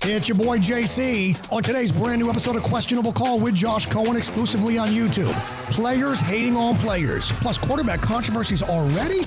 It's your boy JC on today's brand new episode of Questionable Call with Josh Cohen, exclusively on YouTube. Players hating on players, plus quarterback controversies already?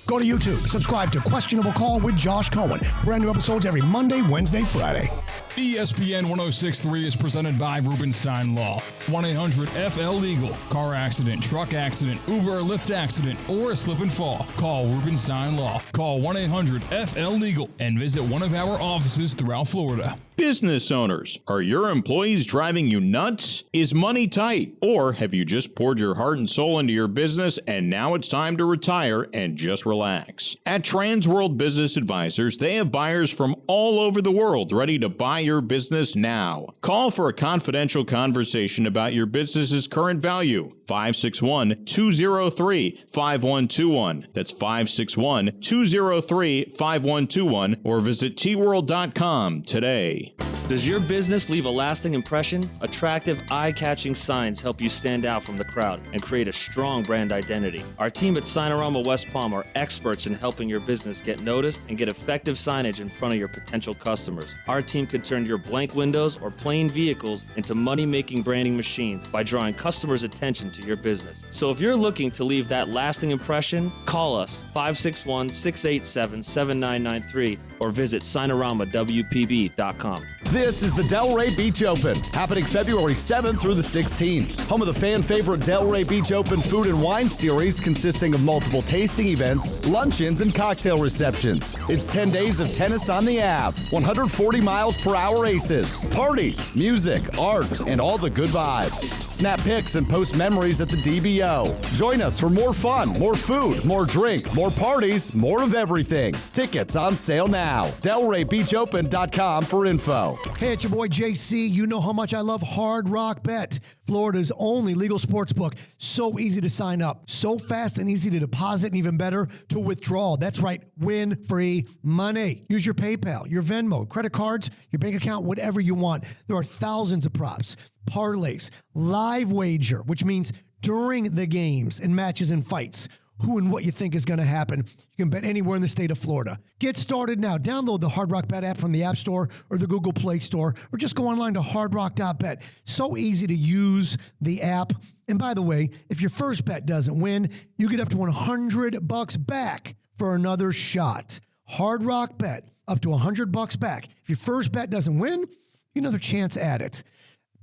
Go to YouTube, subscribe to Questionable Call with Josh Cohen. Brand new episodes every Monday, Wednesday, Friday. ESPN 106.3 is presented by Rubenstein Law. 1-800-FL-LEGAL. Car accident, truck accident, Uber or Lyft accident, or a slip and fall. Call Rubenstein Law. Call 1-800-FL-LEGAL and visit one of our offices throughout Florida. Business owners, are your employees driving you nuts? Is money tight? Or have you just poured your heart and soul into your business and now it's time to retire and just relax? At Transworld Business Advisors, they have buyers from all over the world ready to buy your business now. Call for a confidential conversation about your business's current value. 561-203-5121. That's 561-203-5121 or visit tworld.com today. Does your business leave a lasting impression? Attractive, eye-catching signs help you stand out from the crowd and create a strong brand identity. Our team at Signorama West Palm are experts in helping your business get noticed and get effective signage in front of your potential customers. Our team can turn your blank windows or plain vehicles into money-making branding machines by drawing customers' attention to your business. So if you're looking to leave that lasting impression, call us 561-687-7993 or visit signoramawpb.com. This is the Delray Beach Open, happening February 7th through the 16th. Home of the fan-favorite Delray Beach Open Food and Wine Series, consisting of multiple tasting events, luncheons, and cocktail receptions. It's 10 days of tennis on the Ave, 140 miles per hour aces, parties, music, art, and all the good vibes. Snap pics and post memories at the DBO. Join us for more fun, more food, more drink, more parties, more of everything. Tickets on sale now. DelrayBeachOpen.com for info. Hey, it's your boy JC. You know how much I love Hard Rock Bet, Florida's only legal sports book. So easy to sign up, so fast and easy to deposit, and even better to withdraw. That's right, win free money. Use your PayPal, your Venmo, credit cards, your bank account, whatever you want. There are thousands of props, parlays, live wager, which means during the games and matches and fights, who and what you think is going to happen. You can bet anywhere in the state of Florida. Get started now. Download the Hard Rock Bet app from the App Store or the Google Play Store, or just go online to hardrock.bet. So easy to use the app. And by the way, if your first bet doesn't win, you get up to $100 back for another shot. Hard Rock Bet, up to $100 back. If your first bet doesn't win, you get another chance at it.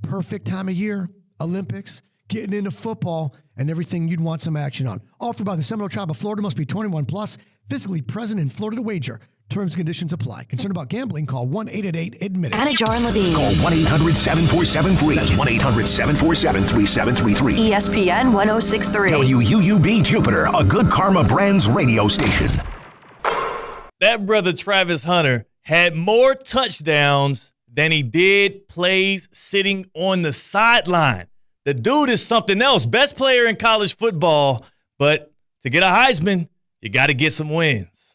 Perfect time of year, Olympics, getting into football, and everything you'd want some action on. Offered by the Seminole Tribe of Florida, must be 21 plus, physically present in Florida to wager. Terms and conditions apply. Concerned about gambling? Call 1-888-ADMIT-IT. Anajar and Levine. Call 1-800-747-FREE. That's 1-800-747-3733. ESPN 106.3. WUUB Jupiter, a Good Karma Brands radio station. That brother Travis Hunter had more touchdowns than he did plays sitting on the sideline. The dude is something else. Best player in college football. But to get a Heisman, you got to get some wins.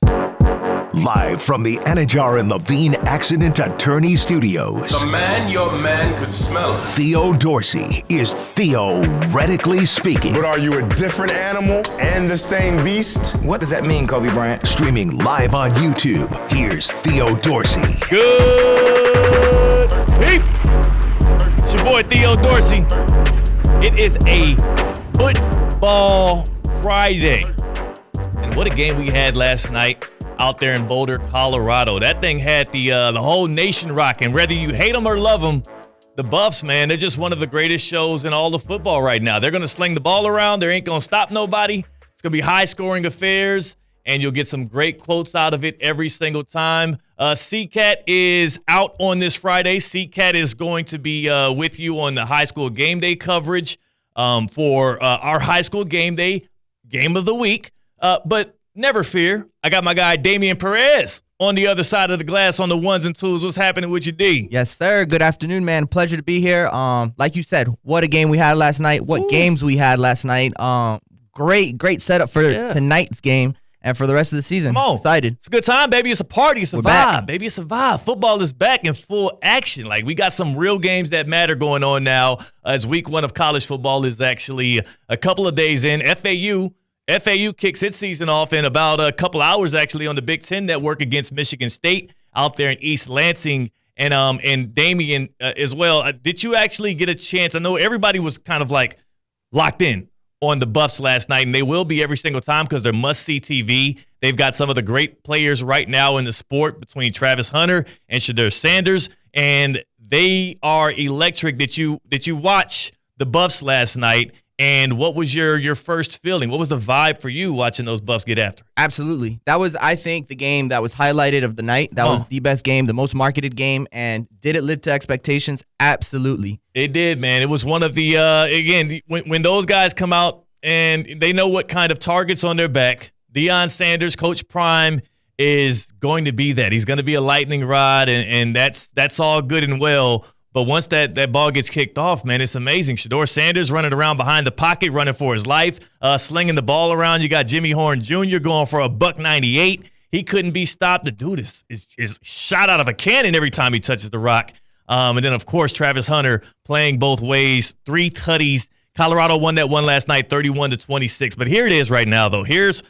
Live from the Anajar and Levine Accident Attorney Studios. The man your man could smell. Theo Dorsey is theoretically speaking. But are you a different animal and the same beast? What does that mean, Kobe Bryant? Streaming live on YouTube. Here's Theo Dorsey. Good heap. It's your boy Theo Dorsey. It is a football Friday. And what a game we had last night out there in Boulder, Colorado. That thing had the whole nation rocking. Whether you hate them or love them, the Buffs, man, they're just one of the greatest shows in all of football right now. They're going to sling the ball around. They ain't going to stop nobody. It's going to be high-scoring affairs, and you'll get some great quotes out of it every single time. CCAT is out on this Friday. CCAT is going to be with you on the high school game day coverage for our high school game day game of the week. But never fear, I got my guy Damian Perez on the other side of the glass on the ones and twos. What's happening with you, D? Yes, sir. Good afternoon, man. Pleasure to be here. Like you said, what a game we had last night. What games we had last night. Great setup for tonight's game. And for the rest of the season. Come on. Excited. It's a good time, baby. It's a party. It's a We're vibe. back. Baby, it's a vibe. Football is back in full action. Like, we got some real games that matter going on now as week one of college football is actually a couple of days in. FAU kicks its season off in about a couple hours, actually, on the Big Ten Network against Michigan State out there in East Lansing. and Damian as well. Did you actually get a chance? I know everybody was kind of like locked in on the Buffs last night, and they will be every single time because they're must-see TV. They've got some of the great players right now in the sport between Travis Hunter and Shedeur Sanders, and they are electric. Did you watch the Buffs last night, and what was your first feeling? What was the vibe for you watching those Buffs get after? Absolutely. That was, I think, the game that was highlighted of the night. That was the best game, the most marketed game, and did it live to expectations? Absolutely. It did, man. It was one of the, again, when those guys come out and they know what kind of targets on their back, Deion Sanders, Coach Prime, is going to be that. He's going to be a lightning rod, and that's all good and well. But once that ball gets kicked off, man, it's amazing. Shedeur Sanders running around behind the pocket, running for his life, slinging the ball around. You got Jimmy Horn Jr. going for $198. He couldn't be stopped. The dude is shot out of a cannon every time he touches the rock. And then, of course, Travis Hunter playing both ways, 3 tutties. Colorado won that one last night, 31-26. But here it is right now, though. Here's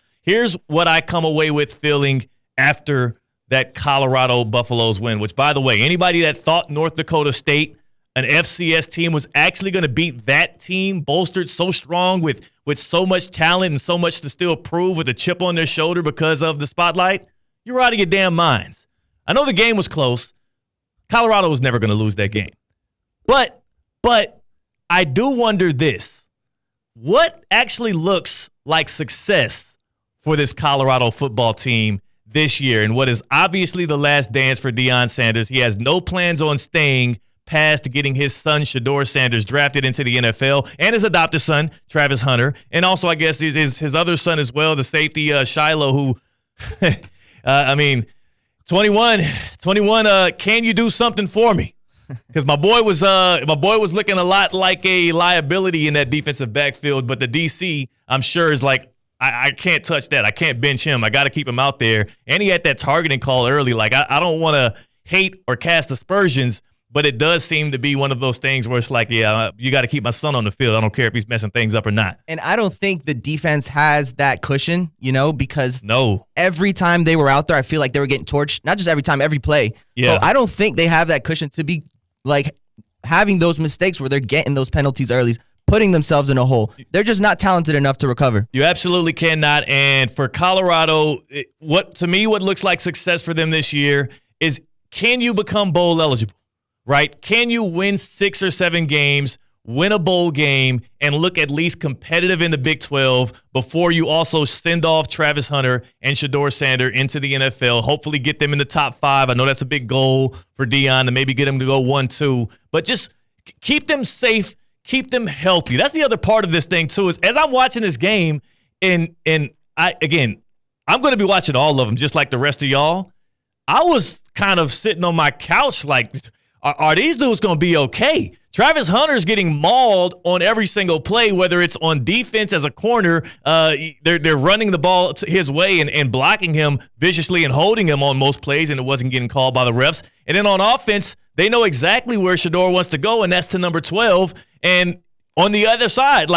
what I come away with feeling after that Colorado Buffaloes win, which, by the way, anybody that thought North Dakota State, an FCS team, was actually going to beat that team, bolstered so strong with so much talent and so much to still prove with a chip on their shoulder because of the spotlight, you're out of your damn minds. I know the game was close. Colorado was never going to lose that game. But I do wonder this. What actually looks like success for this Colorado football team this year, and what is obviously the last dance for Deion Sanders? He has no plans on staying past getting his son, Shedeur Sanders, drafted into the NFL, and his adopted son, Travis Hunter, and also, I guess, his other son as well, the safety, Shiloh, who, 21, can you do something for me? Because my boy was looking a lot like a liability in that defensive backfield, but the DC, I'm sure, is like, I can't touch that. I can't bench him. I got to keep him out there. And he had that targeting call early. Like, I don't want to hate or cast aspersions, but it does seem to be one of those things where it's like, yeah, you got to keep my son on the field. I don't care if he's messing things up or not. And I don't think the defense has that cushion, because no, every time they were out there, I feel like they were getting torched. Not just every time, every play. Yeah. So I don't think they have that cushion to be like having those mistakes where they're getting those penalties early, putting themselves in a hole. They're just not talented enough to recover. You absolutely cannot. And for Colorado, what looks like success for them this year is, can you become bowl eligible, right? Can you win 6 or 7 games, win a bowl game, and look at least competitive in the Big 12 before you also send off Travis Hunter and Shedeur Sanders into the NFL, hopefully get them in the top 5. I know that's a big goal for Deion to maybe get them to go 1-2, but just keep them safe. Keep them healthy. That's the other part of this thing, too, is as I'm watching this game, and I'm going to be watching all of them just like the rest of y'all. I was kind of sitting on my couch like, are these dudes going to be okay? Travis Hunter's getting mauled on every single play, whether it's on defense as a corner. They're running the ball his way and blocking him viciously and holding him on most plays, and it wasn't getting called by the refs. And then on offense, they know exactly where Shedeur wants to go, and that's to number 12. And on the other side,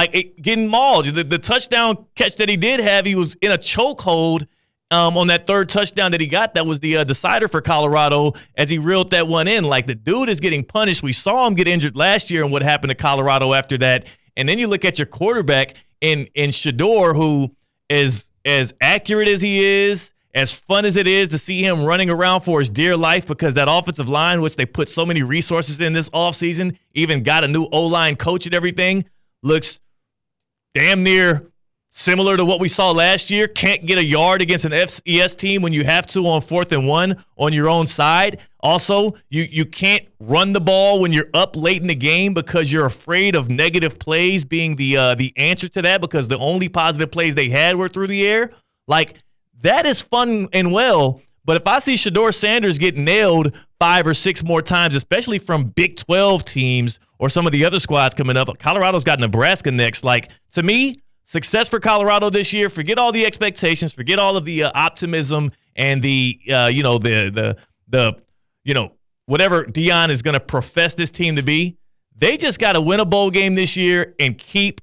getting mauled. The touchdown catch that he did have, he was in a chokehold on that third touchdown that he got. That was the decider for Colorado as he reeled that one in. Like, the dude is getting punished. We saw him get injured last year and what happened to Colorado after that. And then you look at your quarterback in Shedeur, who is as accurate as he is, as fun as it is to see him running around for his dear life, because that offensive line, which they put so many resources in this offseason, even got a new O-line coach and everything, looks damn near similar to what we saw last year. Can't get a yard against an FCS team when you have to on 4th and 1 on your own side. Also, you can't run the ball when you're up late in the game because you're afraid of negative plays being the answer to that, because the only positive plays they had were through the air. Like, that is fun and well, but if I see Shedeur Sanders get nailed 5 or 6 more times, especially from Big 12 teams or some of the other squads coming up, Colorado's got Nebraska next. Like, to me, success for Colorado this year. Forget all the expectations. Forget all of the optimism and the whatever Deion is going to profess this team to be. They just got to win a bowl game this year and keep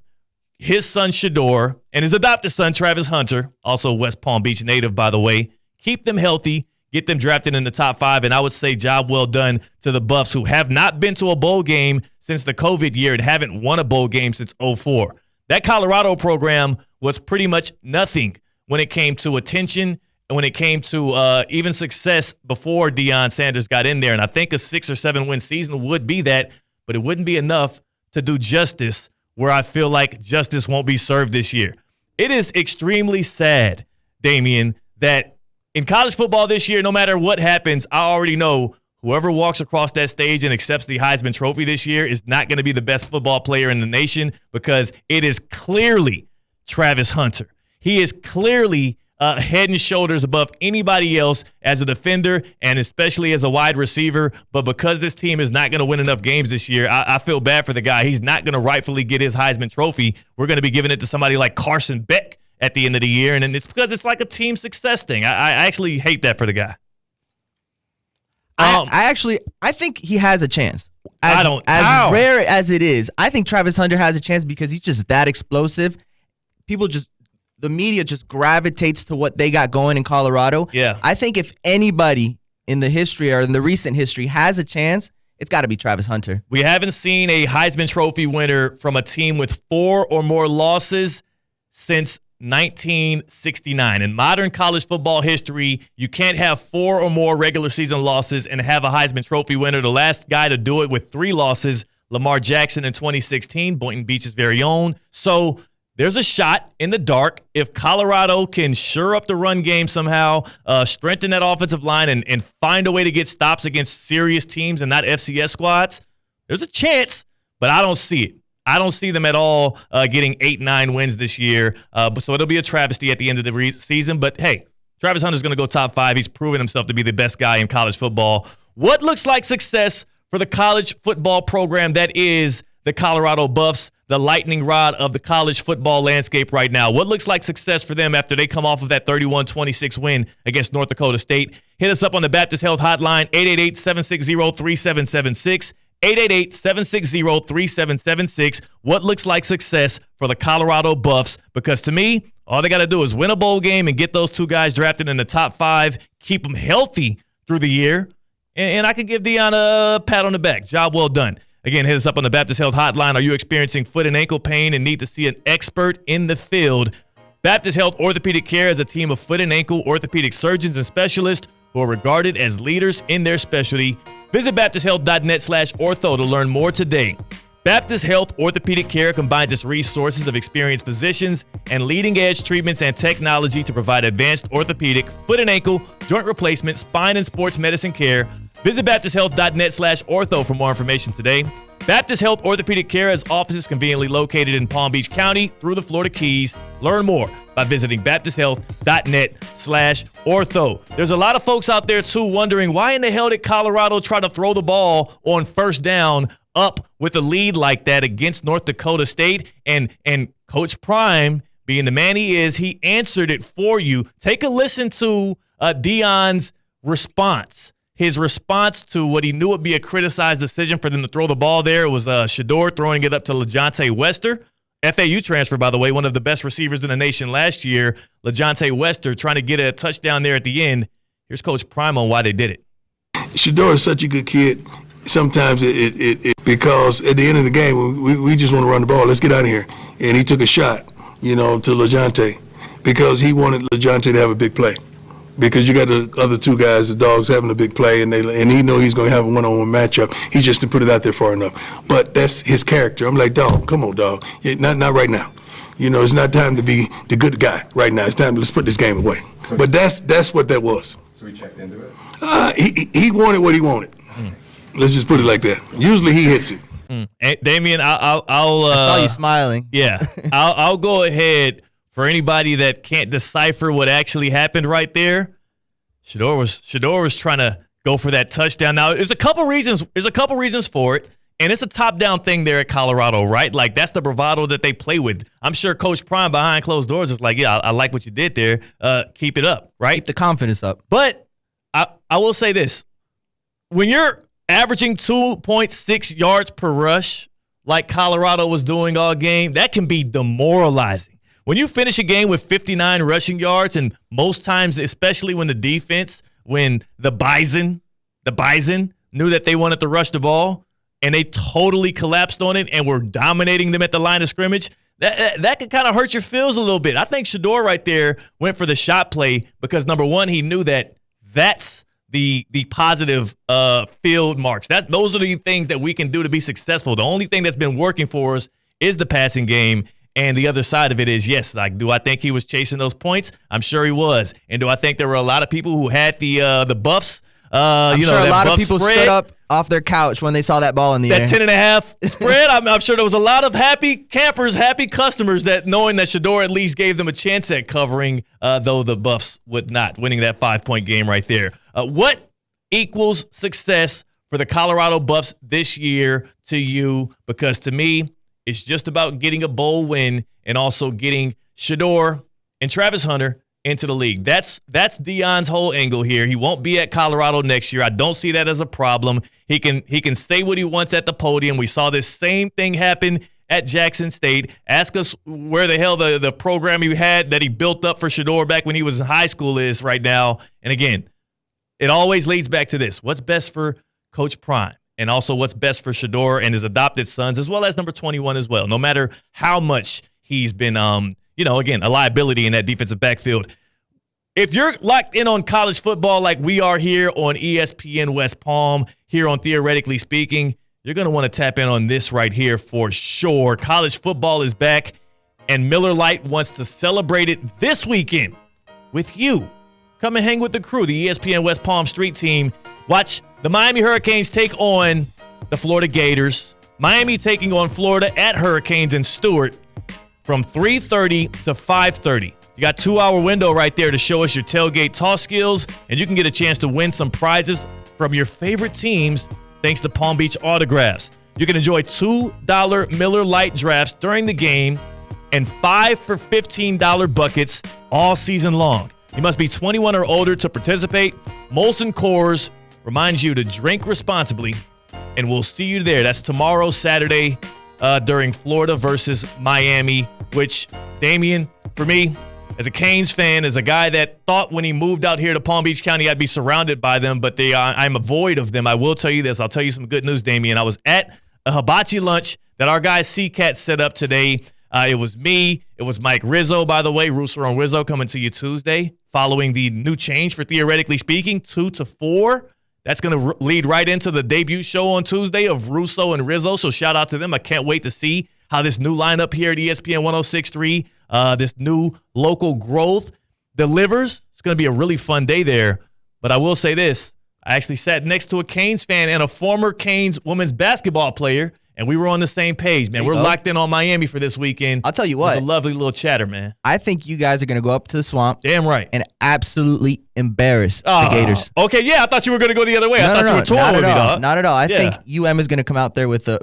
his son Shedeur and his adopted son Travis Hunter, also West Palm Beach native, by the way, keep them healthy, get them drafted in the top 5, and I would say job well done to the Buffs, who have not been to a bowl game since the COVID year and haven't won a bowl game since 2004. That Colorado program was pretty much nothing when it came to attention and when it came to even success before Deion Sanders got in there. And I think a 6 or 7 win season would be that, but it wouldn't be enough to do justice where I feel like justice won't be served this year. It is extremely sad, Damian, that in college football this year, no matter what happens, I already know whoever walks across that stage and accepts the Heisman Trophy this year is not going to be the best football player in the nation, because it is clearly Travis Hunter. He is clearly head and shoulders above anybody else as a defender and especially as a wide receiver. But because this team is not going to win enough games this year, I feel bad for the guy. He's not going to rightfully get his Heisman Trophy. We're going to be giving it to somebody like Carson Beck at the end of the year. And it's because it's like a team success thing. I actually hate that for the guy. I think he has a chance. As how? Rare as it is, I think Travis Hunter has a chance because he's just that explosive. The media just gravitates to what they got going in Colorado. Yeah. I think if anybody in the history or in the recent history has a chance, it's got to be Travis Hunter. We haven't seen a Heisman Trophy winner from a team with 4 or more losses since 1969. In modern college football history, you can't have 4 or more regular season losses and have a Heisman Trophy winner. The last guy to do it with 3 losses, Lamar Jackson in 2016, Boynton Beach's very own. So there's a shot in the dark if Colorado can shore up the run game somehow, strengthen that offensive line, and find a way to get stops against serious teams and not FCS squads. There's a chance, but I don't see it. I don't see them at all getting 8-9 wins this year. So it'll be a travesty at the end of the season. But, hey, Travis Hunter's going to go top 5. He's proven himself to be the best guy in college football. What looks like success for the college football program that is the Colorado Buffs, the lightning rod of the college football landscape right now? What looks like success for them after they come off of that 31-26 win against North Dakota State? Hit us up on the Baptist Health Hotline, 888-760-3776. 888-760-3776. What looks like success for the Colorado Buffs? Because to me, all they got to do is win a bowl game and get those 2 guys drafted in the top 5, keep them healthy through the year, and I can give Deion a pat on the back. Job well done. Again, hit us up on the Baptist Health Hotline. Are you experiencing foot and ankle pain and need to see an expert in the field? Baptist Health Orthopedic Care is a team of foot and ankle orthopedic surgeons and specialists who are regarded as leaders in their specialty. Visit baptisthealth.net/ortho to learn more today. Baptist Health Orthopedic Care combines its resources of experienced physicians and leading-edge treatments and technology to provide advanced orthopedic, foot and ankle, joint replacement, spine, and sports medicine care. Visit baptisthealth.net/ortho for more information today. Baptist Health Orthopedic Care has offices conveniently located in Palm Beach County through the Florida Keys. Learn more by visiting baptisthealth.net/ortho. There's a lot of folks out there, too, wondering why in the hell did Colorado try to throw the ball on first down up with a lead like that against North Dakota State? And Coach Prime, being the man he is, he answered it for you. Take a listen to Deion's response. His response to what he knew would be a criticized decision for them to throw the ball there. It was Shador throwing it up to LeJontay Wester. FAU transfer, by the way, one of the best receivers in the nation last year. LeJontay Wester trying to get a touchdown there at the end. Here's Coach Prime on why they did it. Shador is such a good kid. Sometimes it because at the end of the game, we just want to run the ball. Let's get out of here. And he took a shot, to LeJontay because he wanted LeJontay to have a big play. Because you got the other 2 guys, the dogs, having a big play, and he know he's going to have a one-on-one matchup. He just didn't put it out there far enough. But that's his character. I'm like, dog, come on, dog. Not right now. It's not time to be the good guy right now. It's time to let's put this game away. But that's what that was. So he checked into it? He wanted what he wanted. Let's just put it like that. Usually he hits it. And Damian, I'll I saw you smiling. Yeah, I'll go ahead. For anybody that can't decipher what actually happened right there, Shador was trying to go for that touchdown. Now, there's a couple reasons for it, and it's a top-down thing there at Colorado, right? Like, that's the bravado that they play with. I'm sure Coach Prime behind closed doors is like, yeah, I like what you did there. Keep it up, right? Keep the confidence up. But I will say this. When you're averaging 2.6 yards per rush like Colorado was doing all game, that can be demoralizing. When you finish a game with 59 rushing yards, and most times, especially when the defense when the Bison knew that they wanted to rush the ball and they totally collapsed on it and were dominating them at the line of scrimmage. That could kind of hurt your feels a little bit. I think Shedeur right there went for the shot play because, number one, he knew that's the positive field marks. Those are the things that we can do to be successful. The only thing that's been working for us is the passing game. And the other side of it is, yes, like, do I think he was chasing those points? I'm sure he was. And do I think there were a lot of people who had the buffs? I'm sure a lot of people stood up off their couch when they saw that ball in the air. That 10.5 spread, I'm sure there was a lot of happy campers, happy customers that knowing that Shedeur at least gave them a chance at covering, though the Buffs would not, winning that 5-point game right there. What equals success for the Colorado Buffs this year to you? Because to me, it's just about getting a bowl win and also getting Shedeur and Travis Hunter into the league. That's Deion's whole angle here. He won't be at Colorado next year. I don't see that as a problem. He can say what he wants at the podium. We saw this same thing happen at Jackson State. Ask us where the hell the program he had that he built up for Shedeur back when he was in high school is right now. And again, it always leads back to this. What's best for Coach Prime? And also what's best for Shedeur and his adopted sons, as well as number 21 as well, no matter how much he's been, again, a liability in that defensive backfield. If you're locked in on college football like we are here on ESPN West Palm, here on Theoretically Speaking, you're going to want to tap in on this right here for sure. College football is back, and Miller Lite wants to celebrate it this weekend with you. Come and hang with the crew, the ESPN West Palm Street team. Watch the Miami Hurricanes take on the Florida Gators. Miami taking on Florida at Hurricanes in Stewart from 3:30 to 5:30. You got a 2-hour window right there to show us your tailgate toss skills, and you can get a chance to win some prizes from your favorite teams thanks to Palm Beach Autographs. You can enjoy $2 Miller Lite drafts during the game and 5 for $15 buckets all season long. You must be 21 or older to participate. Molson Coors reminds you to drink responsibly, and we'll see you there. That's tomorrow, Saturday, during Florida versus Miami, which, Damian, for me, as a Canes fan, as a guy that thought when he moved out here to Palm Beach County I'd be surrounded by them, but I'm a void of them. I will tell you this. I'll tell you some good news, Damian. I was at a hibachi lunch that our guy C-Cat set up today. It was me. It was Mike Rizzo, by the way. Rooster on Rizzo coming to you Tuesday, following the new change for Theoretically Speaking, 2 to 4. That's going to lead right into the debut show on Tuesday of Russo and Rizzo, so shout out to them. I can't wait to see how this new lineup here at ESPN 106.3, this new local growth delivers. It's going to be a really fun day there. But I will say this. I actually sat next to a Canes fan and a former Canes women's basketball player, and we were on the same page, man. We're locked in on Miami for this weekend. I'll tell you what. It was a lovely little chatter, man. I think you guys are going to go up to the Swamp. Damn right. And absolutely embarrass the Gators. Okay, yeah, I thought you were going to go the other way. I thought you were torn with me, dog. Not at all. I think UM is going to come out there with a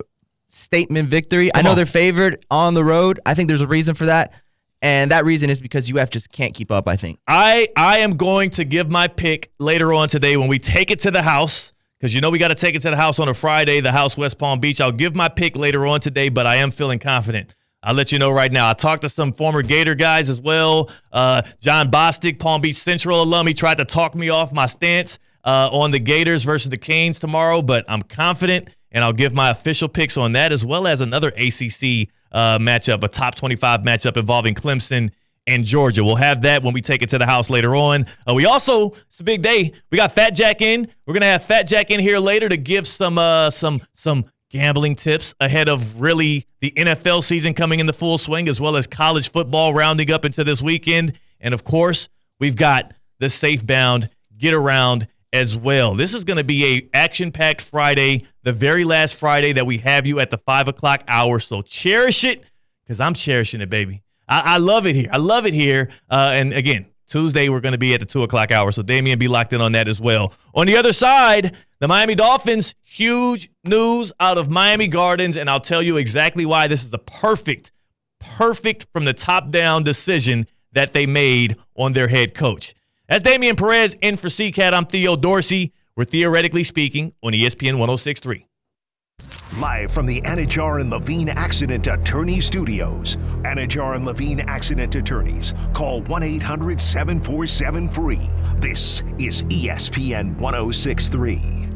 statement victory. I know they're favored on the road. I think there's a reason for that. And that reason is because UF just can't keep up, I think. I am going to give my pick later on today when we take it to the house, because you know we got to take it to the house on a Friday, the house West Palm Beach. I'll give my pick later on today, but I am feeling confident. I'll let you know right now. I talked to some former Gator guys as well. John Bostic, Palm Beach Central alum, he tried to talk me off my stance on the Gators versus the Canes tomorrow, but I'm confident, and I'll give my official picks on that, as well as another ACC matchup, a top 25 matchup involving Clemson and Georgia. We'll have that when we take it to the house later on. We also, it's a big day. We got Fat Jack in. We're going to have Fat Jack in here later to give some gambling tips ahead of really the NFL season coming into full swing, as well as college football rounding up into this weekend. And, of course, we've got the Safe Bound Get Around as well. This is going to be a action-packed Friday, the very last Friday that we have you at the 5 o'clock hour. So cherish it, because I'm cherishing it, baby. I love it here. I love it here. And, again, Tuesday we're going to be at the 2 o'clock hour, so Damian, be locked in on that as well. On the other side, the Miami Dolphins, huge news out of Miami Gardens, and I'll tell you exactly why this is a perfect from the top-down decision that they made on their head coach. That's Damian Perez in for C-Cat. I'm Theo Dorsey. We're Theoretically Speaking on ESPN 106.3. Live from the Anajar and Levine Accident Attorney Studios. Anajar and Levine Accident Attorneys. Call 1-800-747-FREE. This is ESPN 1063.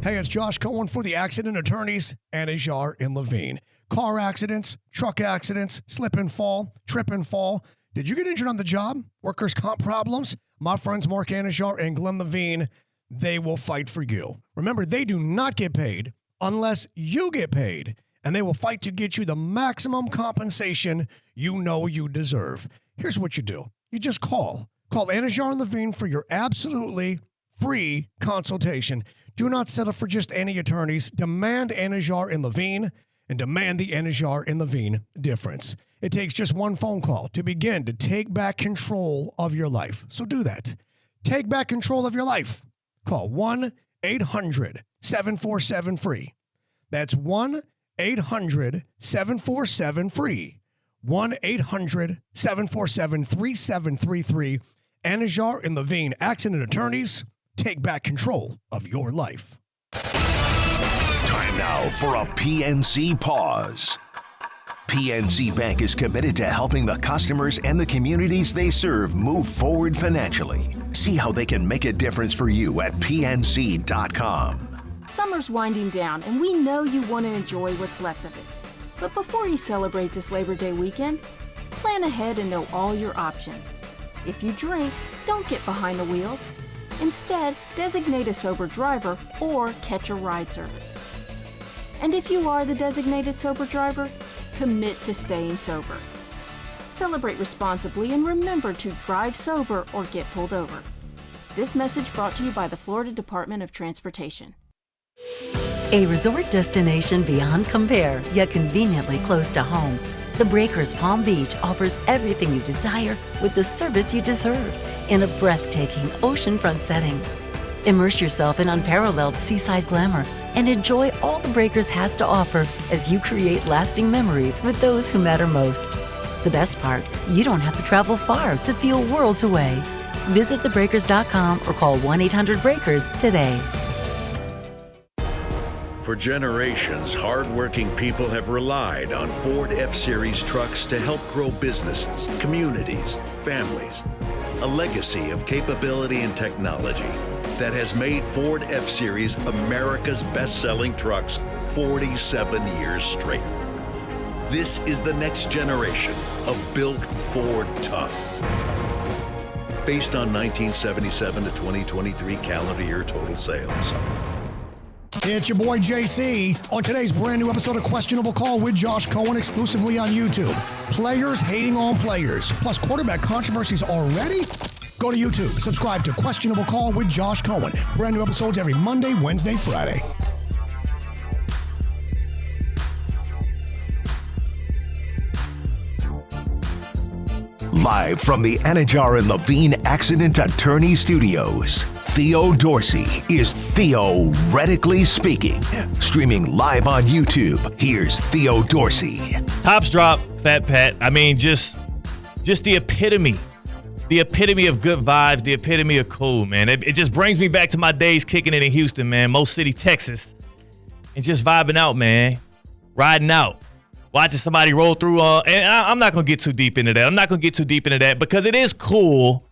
Hey, it's Josh Cohen for the Accident Attorneys, Anajar and Levine. Car accidents, truck accidents, slip and fall, trip and fall. Did you get injured on the job? Workers' comp problems? My friends Mark Anajar and Glenn Levine, they will fight for you. Remember, they do not get paid unless you get paid, and they will fight to get you the maximum compensation you know you deserve. Here's what you do. You just call. Call Anajar and Levine for your absolutely free consultation. Do not settle for just any attorneys. Demand Anajar and Levine, and demand the Anajar and Levine difference. It takes just one phone call to begin to take back control of your life. So do that. Take back control of your life. Call 1-800-747-FREE. That's 1-800-747-FREE. 1-800-747-3733. Anajar and Levine, Accident Attorneys. Take back control of your life. Time now for a PNC pause. PNC Bank is committed to helping the customers and the communities they serve move forward financially. See how they can make a difference for you at PNC.com. Summer's winding down, and we know you want to enjoy what's left of it. But before you celebrate this Labor Day weekend, plan ahead and know all your options. If you drink, don't get behind the wheel. Instead, designate a sober driver or catch a ride service. And if you are the designated sober driver, commit to staying sober. Celebrate responsibly and remember to drive sober or get pulled over. This message brought to you by the Florida Department of Transportation. A resort destination beyond compare, yet conveniently close to home. The Breakers Palm Beach offers everything you desire with the service you deserve in a breathtaking oceanfront setting. Immerse yourself in unparalleled seaside glamour and enjoy all the Breakers has to offer as you create lasting memories with those who matter most. The best part, you don't have to travel far to feel worlds away. Visit thebreakers.com or call 1-800-BREAKERS today. For generations, hardworking people have relied on Ford F-Series trucks to help grow businesses, communities, families. A legacy of capability and technology that has made Ford F-Series America's best-selling trucks 47 years straight. This is the next generation of Built Ford Tough. Based on 1977 to 2023 calendar year total sales. It's your boy JC on today's brand new episode of Questionable Call with Josh Cohen, exclusively on YouTube. Players hating on players, plus quarterback controversies already? Go to YouTube, subscribe to Questionable Call with Josh Cohen. Brand new episodes every Monday, Wednesday, Friday. Live from the Anajar and Levine Accident Attorney Studios, Theo Dorsey is theoretically speaking. Streaming live on YouTube, here's Theo Dorsey. Tops drop, Fat Pat. I mean, just the epitome. The epitome of good vibes, the epitome of cool, man. It just brings me back to my days kicking it in Houston, man. Most City, Texas. And just vibing out, man. Riding out. Watching somebody roll through. And I'm not going to get too deep into that. Because it is cool.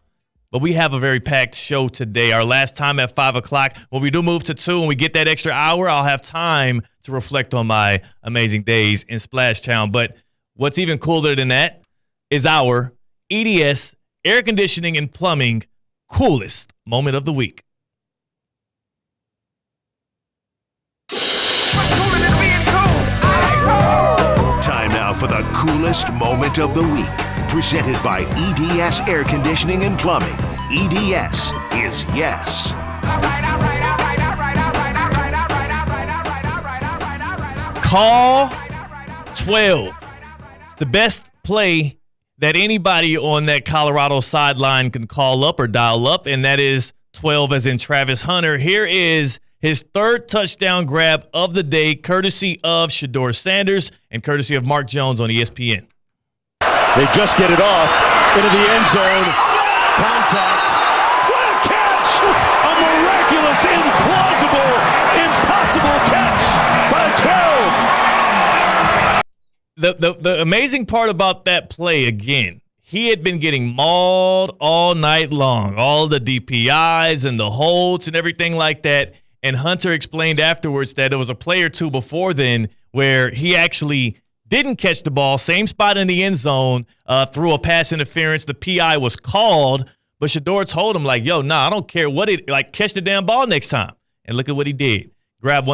But we have a very packed show today. Our last time at 5 o'clock. When we do move to 2 and we get that extra hour, I'll have time to reflect on my amazing days in Splash Town. But what's even cooler than that is our EDS Air Conditioning and Plumbing coolest moment of the week. Time now for the coolest moment of the week. Presented by EDS Air Conditioning and Plumbing. EDS is yes. Call 12. It's the best play that anybody on that Colorado sideline can call up or dial up, and that is 12 as in Travis Hunter. Here is his third touchdown grab of the day, courtesy of Shedeur Sanders and courtesy of Mark Jones on ESPN. They just get it off into the end zone. Contact. What a catch! A miraculous, implausible, impossible catch by The amazing part about that play, again, he had been getting mauled all night long, all the DPIs and the holds and everything like that. And Hunter explained afterwards that there was a play or two before then where he actually didn't catch the ball, same spot in the end zone, through a pass interference. The PI was called, but Shedeur told him, like, yo, nah, I don't care what it, like, catch the damn ball next time. And look at what he did. Grabbed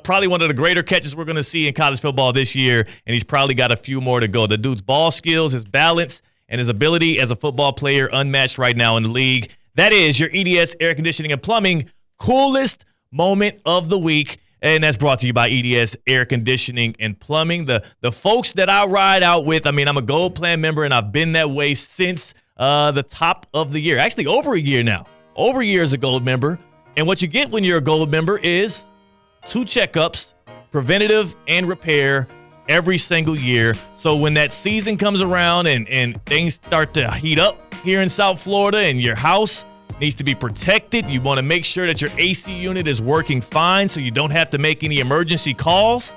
probably one of the greater catches we're going to see in college football this year, and he's probably got a few more to go. The dude's ball skills, his balance, and his ability as a football player unmatched right now in the league. That is your EDS Air Conditioning and Plumbing coolest moment of the week, and that's brought to you by EDS Air Conditioning and Plumbing. The folks that I ride out with, I mean, I'm a Gold Plan member, and I've been that way since the top of the year. Actually, over a year now. Over a year as a Gold member. And what you get when you're a Gold member is 2 checkups, preventative and repair, every single year. So when that season comes around and things start to heat up here in South Florida and your house needs to be protected, you want to make sure that your AC unit is working fine so you don't have to make any emergency calls.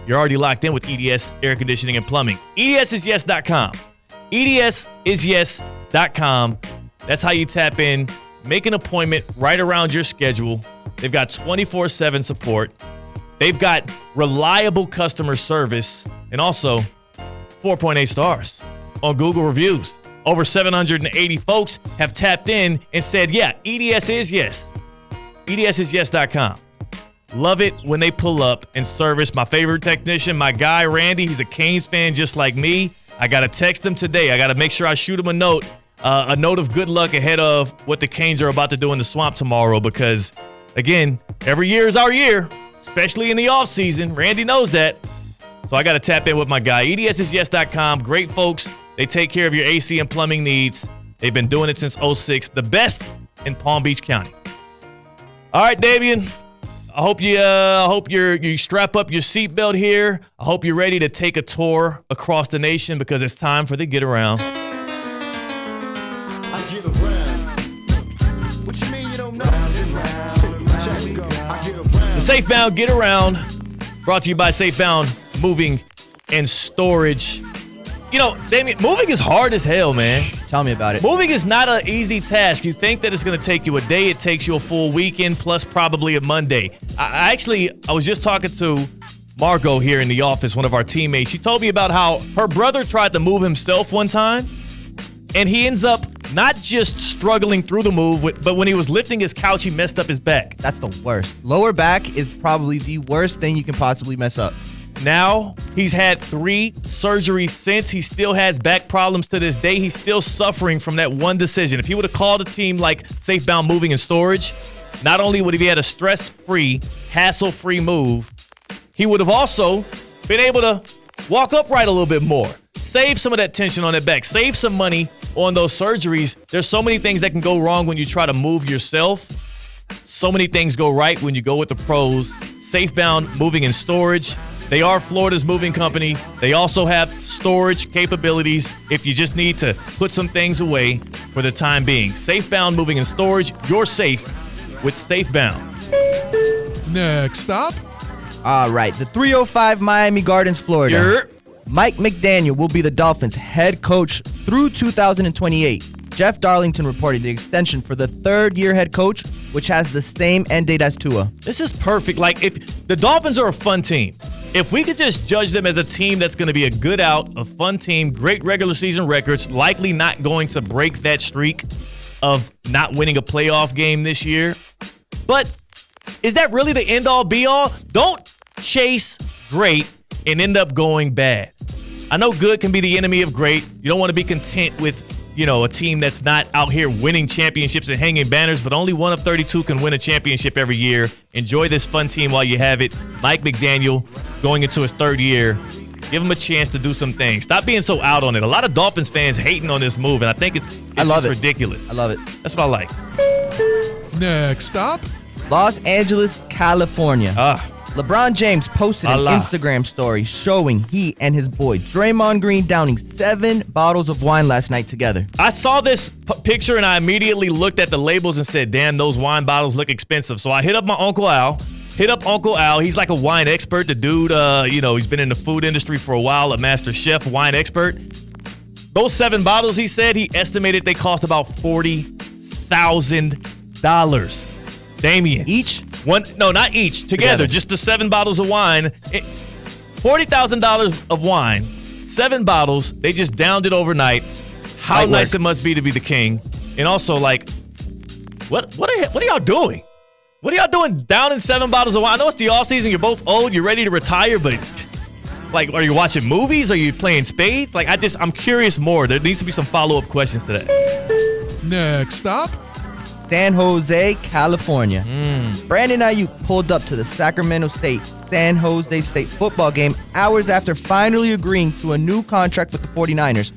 You're already locked in with EDS Air Conditioning and Plumbing. EDSisyes.com. EDSisyes.com. That's how you tap in. Make an appointment right around your schedule. They've got 24/7 support. They've got reliable customer service and also 4.8 stars on Google reviews. Over 780 folks have tapped in and said, yeah, EDS is yes. EDSisyes.com. Love it when they pull up and service. My favorite technician, my guy, Randy, he's a Canes fan just like me. I got to text him today. I got to make sure I shoot him a note of good luck ahead of what the Canes are about to do in the Swamp tomorrow because, again, every year is our year, especially in the offseason. Randy knows that. So I got to tap in with my guy. EDSisyes.com. Great folks. They take care of your AC and plumbing needs. They've been doing it since 2006. The best in Palm Beach County. All right, Davian. I hope you strap up your seatbelt here. I hope you're ready to take a tour across the nation because it's time for the Get Around. The Safebound Get Around, brought to you by Safebound Moving and Storage. You know, Damien, moving is hard as hell, man. Tell me about it. Moving is not an easy task. You think that it's going to take you a day. It takes you a full weekend, plus probably a Monday. I was just talking to Margot here in the office, one of our teammates. She told me about how her brother tried to move himself one time, and he ends up not just struggling through the move, but when he was lifting his couch, he messed up his back. That's the worst. Lower back is probably the worst thing you can possibly mess up. Now, he's had 3 surgeries since. He still has back problems to this day. He's still suffering from that one decision. If he would have called a team like Safebound Moving and Storage, not only would he have had a stress-free, hassle-free move, he would have also been able to walk upright a little bit more. Save some of that tension on that back. Save some money on those surgeries. There's so many things that can go wrong when you try to move yourself. So many things go right when you go with the pros. Safebound Moving and Storage. They are Florida's moving company. They also have storage capabilities if you just need to put some things away for the time being. Safebound Moving and Storage. You're safe with Safebound. Next stop. All right, the 305 Miami Gardens, Florida. Mike McDaniel will be the Dolphins' head coach through 2028. Jeff Darlington reported the extension for the 3rd-year head coach, which has the same end date as Tua. This is perfect. Like, if the Dolphins are a fun team, if we could just judge them as a team that's going to be a good out, a fun team, great regular season records, likely not going to break that streak of not winning a playoff game this year. But is that really the end-all, be-all? Don't chase great and end up going bad. I know good can be the enemy of great. You don't want to be content with, a team that's not out here winning championships and hanging banners, but only one of 32 can win a championship every year. Enjoy this fun team while you have it. Mike McDaniel going into his 3rd year. Give him a chance to do some things. Stop being so out on it. A lot of Dolphins fans hating on this move, and I think it's just ridiculous. I love it. That's what I like. Next stop. Los Angeles, California. LeBron James posted an Instagram story showing he and his boy Draymond Green downing 7 bottles of wine last night together. I saw this picture and I immediately looked at the labels and said, damn, those wine bottles look expensive. So I hit up my Uncle Al. Hit up Uncle Al. He's like a wine expert. The dude, he's been in the food industry for a while, a master chef, wine expert. Those 7 bottles, he said, he estimated they cost about $40,000. Damian. Each? No, not each. Together. Just the 7 bottles of wine. $40,000 of wine, 7 bottles. They just downed it overnight. How nice it must be to be the king. And also, like, what are y'all doing? What are y'all doing down in 7 bottles of wine? I know it's the off season. You're both old. You're ready to retire, but like, are you watching movies? Are you playing spades? Like, I'm curious more. There needs to be some follow-up questions to that. Next stop, San Jose, California. Brandon Ayuk pulled up to the Sacramento State San Jose State football game hours after finally agreeing to a new contract with the 49ers.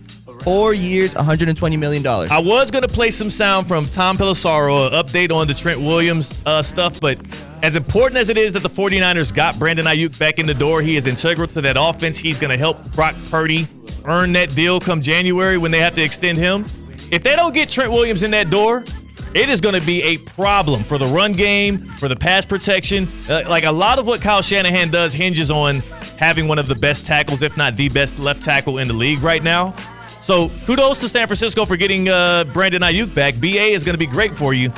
4 years, $120 million. I was going to play some sound from Tom Pelissaro, an update on the Trent Williams stuff, but as important as it is that the 49ers got Brandon Ayuk back in the door, he is integral to that offense. He's going to help Brock Purdy earn that deal come January when they have to extend him. If they don't get Trent Williams in that door, it is going to be a problem for the run game, for the pass protection. Like a lot of what Kyle Shanahan does hinges on having one of the best tackles, if not the best left tackle in the league right now. So kudos to San Francisco for getting Brandon Ayuk back. BA is going to be great for you.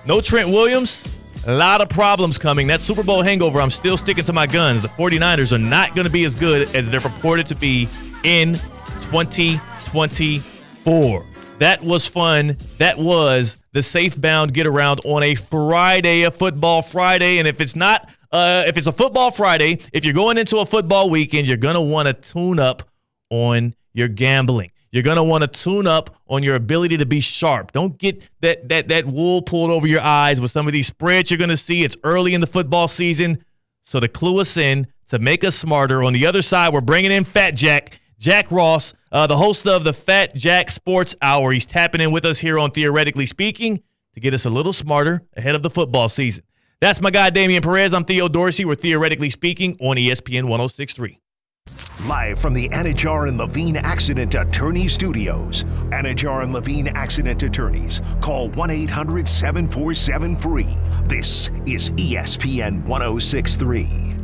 No Trent Williams, a lot of problems coming. That Super Bowl hangover, I'm still sticking to my guns. The 49ers are not going to be as good as they're purported to be in 2024. That was fun. That was the Safe Bound Get Around on a Friday, a football Friday. And if it's not, if it's a football Friday, if you're going into a football weekend, you're going to want to tune up on your gambling. You're going to want to tune up on your ability to be sharp. Don't get that wool pulled over your eyes with some of these spreads you're going to see. It's early in the football season. So to clue us in, to make us smarter, on the other side, we're bringing in Fat Jack Ross, the host of the Fat Jack Sports Hour. He's tapping in with us here on Theoretically Speaking to get us a little smarter ahead of the football season. That's my guy, Damian Perez. I'm Theo Dorsey. We're Theoretically Speaking on ESPN 106.3. Live from the Anajar and Levine Accident Attorney Studios. Anajar and Levine Accident Attorneys. Call 1-800-747-FREE. This is ESPN 106.3.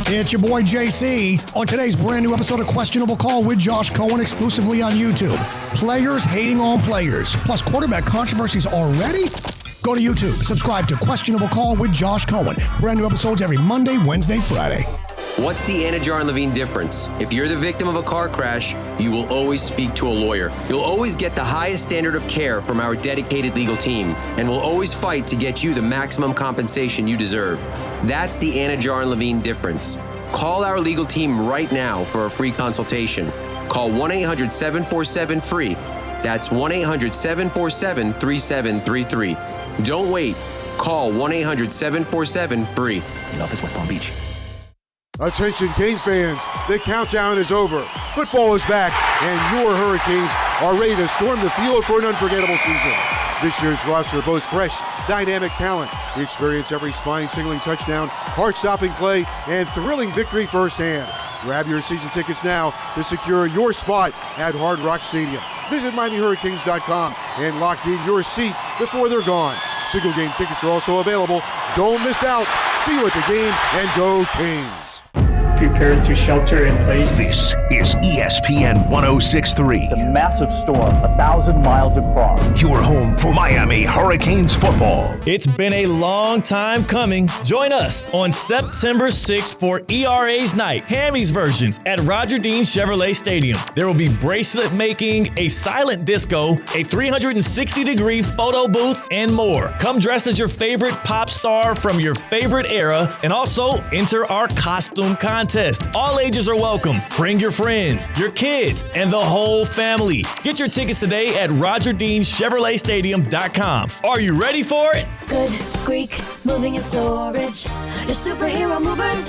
It's your boy JC on today's brand new episode of Questionable Call with Josh Cohen, exclusively on YouTube. Players hating on players, plus quarterback controversies already? Go to YouTube, subscribe to Questionable Call with Josh Cohen. Brand new episodes every Monday, Wednesday, Friday. What's the Anajar and Levine difference? If you're the victim of a car crash, you will always speak to a lawyer. You'll always get the highest standard of care from our dedicated legal team, and we'll always fight to get you the maximum compensation you deserve. That's the Anajar and Levine difference. Call our legal team right now for a free consultation. Call 1-800-747-FREE. That's 1-800-747-3733. Don't wait. Call 1-800-747-FREE. In office, West Palm Beach. Attention Canes fans, the countdown is over. Football is back, and your Hurricanes are ready to storm the field for an unforgettable season. This year's roster boasts fresh, dynamic talent. Experience every spine-tingling touchdown, heart-stopping play, and thrilling victory firsthand. Grab your season tickets now to secure your spot at Hard Rock Stadium. Visit MiamiHurricanes.com and lock in your seat before they're gone. Single game tickets are also available. Don't miss out. See you at the game, and go Canes. Prepared to shelter in place. This is ESPN 106.3. It's a massive storm, 1,000 miles across. Your home for Miami Hurricanes football. It's been a long time coming. Join us on September 6th for ERA's Night, Hammy's version, at Roger Dean Chevrolet Stadium. There will be bracelet making, a silent disco, a 360-degree photo booth, and more. Come dressed as your favorite pop star from your favorite era, and also enter our costume contest. All ages are welcome. Bring your friends, your kids, and the whole family. Get your tickets today at RogerDeanChevroletStadium.com. Are you ready for it? Good Greek moving and storage. Your superhero movers.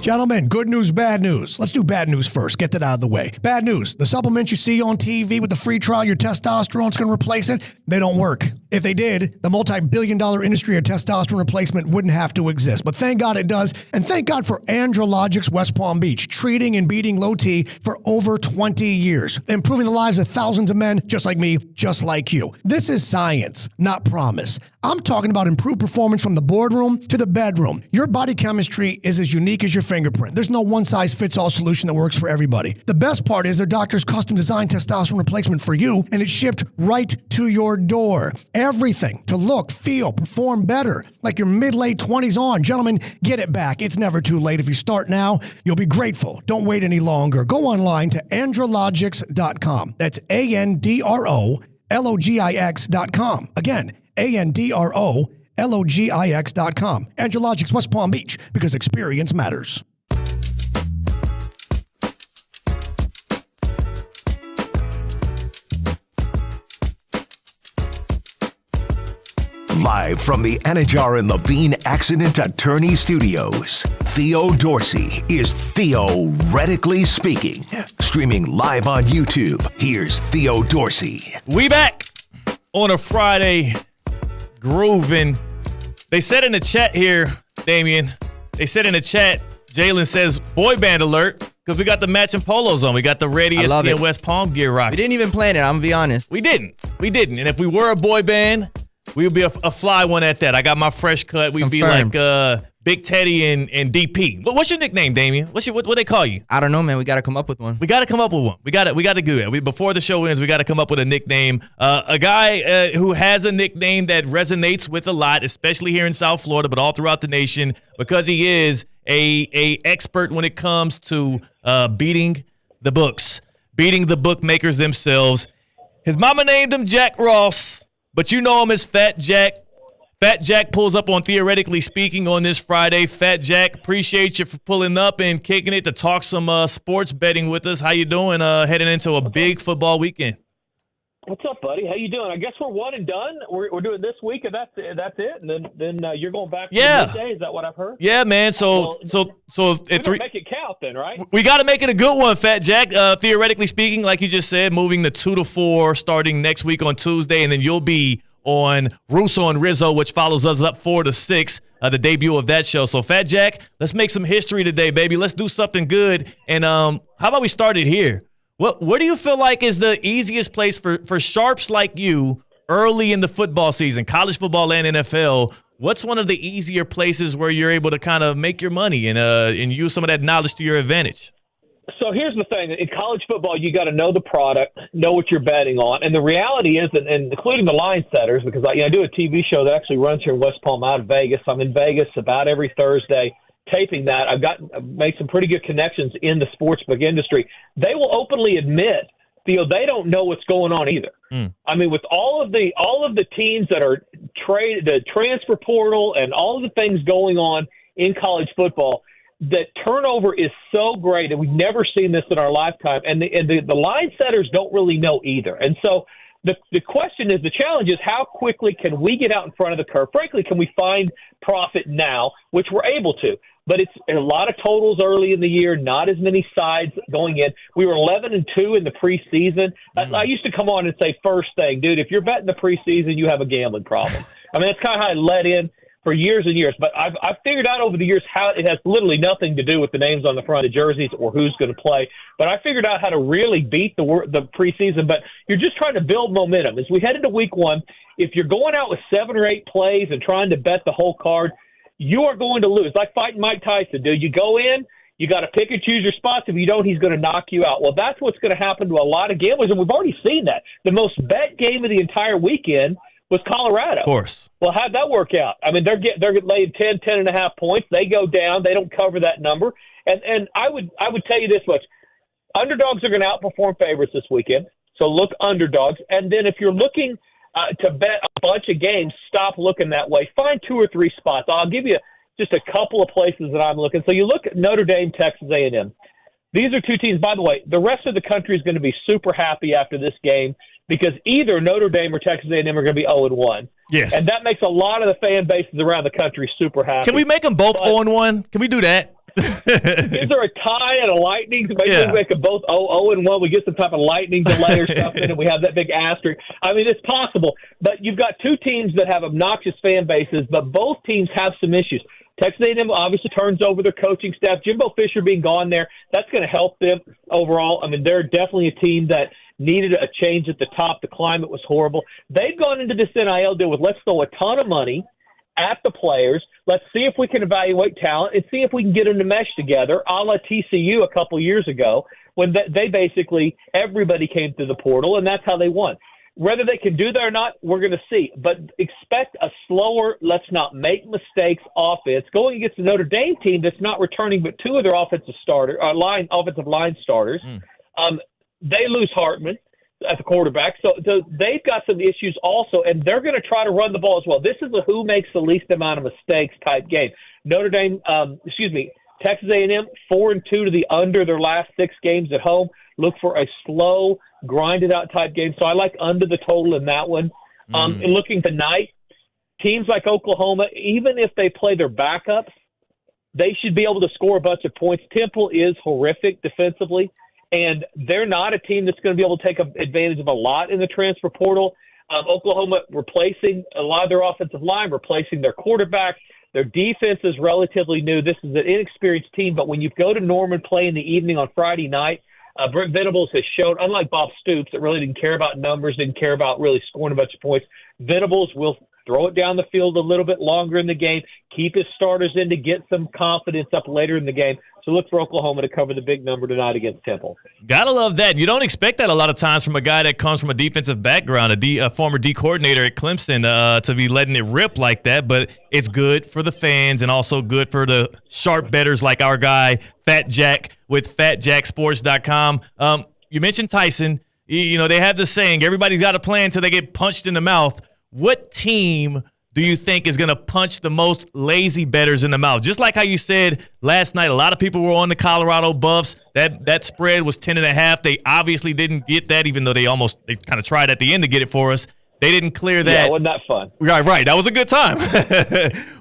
Gentlemen, good news, bad news. Let's do bad news first. Get that out of the way. Bad news. The supplements you see on TV with the free trial, your testosterone's going to replace it. They don't work. If they did, the multi-billion-dollar industry of testosterone replacement wouldn't have to exist. But thank God it does, and thank God for Andrologics West Palm Beach, treating and beating low T for over 20 years, improving the lives of thousands of men just like me, just like you. This is science, not promise. I'm talking about improved performance from the boardroom to the bedroom. Your body chemistry is as unique as your fingerprint. There's no one-size-fits-all solution that works for everybody. The best part is their doctors custom-designed testosterone replacement for you, and it's shipped right to your door. Everything to look, feel, perform better, like your mid-late 20s on. Gentlemen, get it back. It's never too late. If you start now, you'll be grateful. Don't wait any longer. Go online to andrologics.com. That's ANDROLOGIX.com. Again, ANDROLOGIX.com. Andrologics West Palm Beach, because experience matters. Live from the Anajar and Levine Accident Attorney Studios, Theo Dorsey is theoretically speaking. Streaming live on YouTube, here's Theo Dorsey. We back on a Friday, grooving. They said in the chat here, Damien, they said in the chat, Jalen says, boy band alert, because we got the matching polos on. We got the red ESPN West Palm gear rocking. We didn't even plan it, I'm going to be honest. We didn't. And if we were a boy band, we would be a fly one at that. I got my fresh cut. We'd Confirmed. be like Big Teddy and DP. What's your nickname, Damien? What they call you? I don't know, man. We got to come up with one. We got to come up with one. We got to do it. Before the show ends, we got to come up with a nickname. A guy who has a nickname that resonates with a lot, especially here in South Florida, but all throughout the nation, because he is a expert when it comes to beating the books, beating the bookmakers themselves. His mama named him Jack Ross, but you know him as Fat Jack. Fat Jack pulls up on Theoretically Speaking on this Friday. Fat Jack, appreciate you for pulling up and kicking it to talk some sports betting with us. How you doing heading into a big football weekend? What's up, buddy? How you doing? I guess we're one and done. We're doing this week, and that's it. And then you're going back to the midday. Is that what I've heard? Yeah, man. So make it count then, right? We got to make it a good one, Fat Jack. Theoretically Speaking, like you just said, moving to 2 to 4 starting next week on Tuesday, and then you'll be on Russo and Rizzo, which follows us up 4 to 6, the debut of that show. So, Fat Jack, let's make some history today, baby. Let's do something good. And how about we start it here? What do you feel like is the easiest place for sharps like you early in the football season, college football and NFL? What's one of the easier places where you're able to kind of make your money and use some of that knowledge to your advantage? So here's the thing. In college football, you got to know the product, know what you're betting on. And the reality is, that, and including the line setters, because I do a TV show that actually runs here in West Palm out of Vegas. I'm in Vegas about every Thursday taping that. I've made some pretty good connections in the sportsbook industry. They will openly admit, Theo, they don't know what's going on either. I mean, with all of the teams that are the transfer portal and all of the things going on in college football, that turnover is so great, and we've never seen this in our lifetime. And the line setters don't really know either. And so the question is, the challenge is, how quickly can we get out in front of the curve? Frankly, can we find profit now, which we're able to? But it's a lot of totals early in the year, not as many sides going in. We were 11-2 in the preseason. I used to come on and say, first thing, dude, if you're betting the preseason, you have a gambling problem. I mean, that's kind of how I let in for years and years. But I've figured out over the years how it has literally nothing to do with the names on the front of the jerseys or who's going to play. But I figured out how to really beat the preseason. But you're just trying to build momentum. As we head into week one, if you're going out with 7 or 8 plays and trying to bet the whole card, you are going to lose. Like fighting Mike Tyson, dude. You go in, you got to pick and choose your spots. If you don't, he's going to knock you out. Well, that's what's going to happen to a lot of gamblers, and we've already seen that. The most bet game of the entire weekend was Colorado. Of course. Well, how'd that work out? I mean, they're laid 10.5 points. They go down. They don't cover that number. And I would tell you this much. Underdogs are going to outperform favorites this weekend, so look underdogs. And then if you're looking to bet a bunch of games, stop looking that way. Find 2 or 3 spots. I'll give you just a couple of places that I'm looking. So you look at Notre Dame, Texas A&M. These are 2 teams, by the way, the rest of the country is going to be super happy after this game because either Notre Dame or Texas A&M are going to be 0-1. Yes. And that makes a lot of the fan bases around the country super happy. Can we make them both 0-1? Can we do that? Is there a tie and a lightning? Maybe we make them both 0-1. We get some type of lightning delay or something, and we have that big asterisk. I mean, it's possible. But you've got two teams that have obnoxious fan bases, but both teams have some issues. Texas A&M obviously turns over their coaching staff. Jimbo Fisher being gone there, that's going to help them overall. I mean, they're definitely a team that needed a change at the top. The climate was horrible. They've gone into this NIL deal with let's throw a ton of money at the players. Let's see if we can evaluate talent and see if we can get them to mesh together, a la TCU a couple years ago when they basically everybody came through the portal, and that's how they won. Whether they can do that or not, we're going to see. But expect a slower, let's not make mistakes offense going against the Notre Dame team that's not returning but two of their offensive line starters. They lose Hartman at the quarterback. So they've got some issues also, and they're going to try to run the ball as well. This is a who makes the least amount of mistakes type game. Texas A&M 4-2 to the under their last 6 games at home. Look for a slow, grinded-out type game. So I like under the total in that one. And looking tonight, teams like Oklahoma, even if they play their backups, they should be able to score a bunch of points. Temple is horrific defensively, and they're not a team that's going to be able to take advantage of a lot in the transfer portal. Oklahoma replacing a lot of their offensive line, replacing their quarterback. Their defense is relatively new. This is an inexperienced team, but when you go to Norman play in the evening on Friday night, Brent Venables has shown, unlike Bob Stoops, that really didn't care about numbers, didn't care about really scoring a bunch of points. Venables will throw it down the field a little bit longer in the game, keep his starters in to get some confidence up later in the game. So look for Oklahoma to cover the big number tonight against Temple. Gotta love that. You don't expect that a lot of times from a guy that comes from a defensive background, a former D coordinator at Clemson, to be letting it rip like that. But it's good for the fans and also good for the sharp bettors like our guy, Fat Jack, with FatJackSports.com. You mentioned Tyson. You know, they have the saying, everybody's got a plan until they get punched in the mouth. What team do you think is going to punch the most lazy bettors in the mouth? Just like how you said last night, a lot of people were on the Colorado Buffs. That spread was 10.5. They obviously didn't get that, even though they kind of tried at the end to get it for us. They didn't clear that. Yeah, wasn't that fun? Right. That was a good time.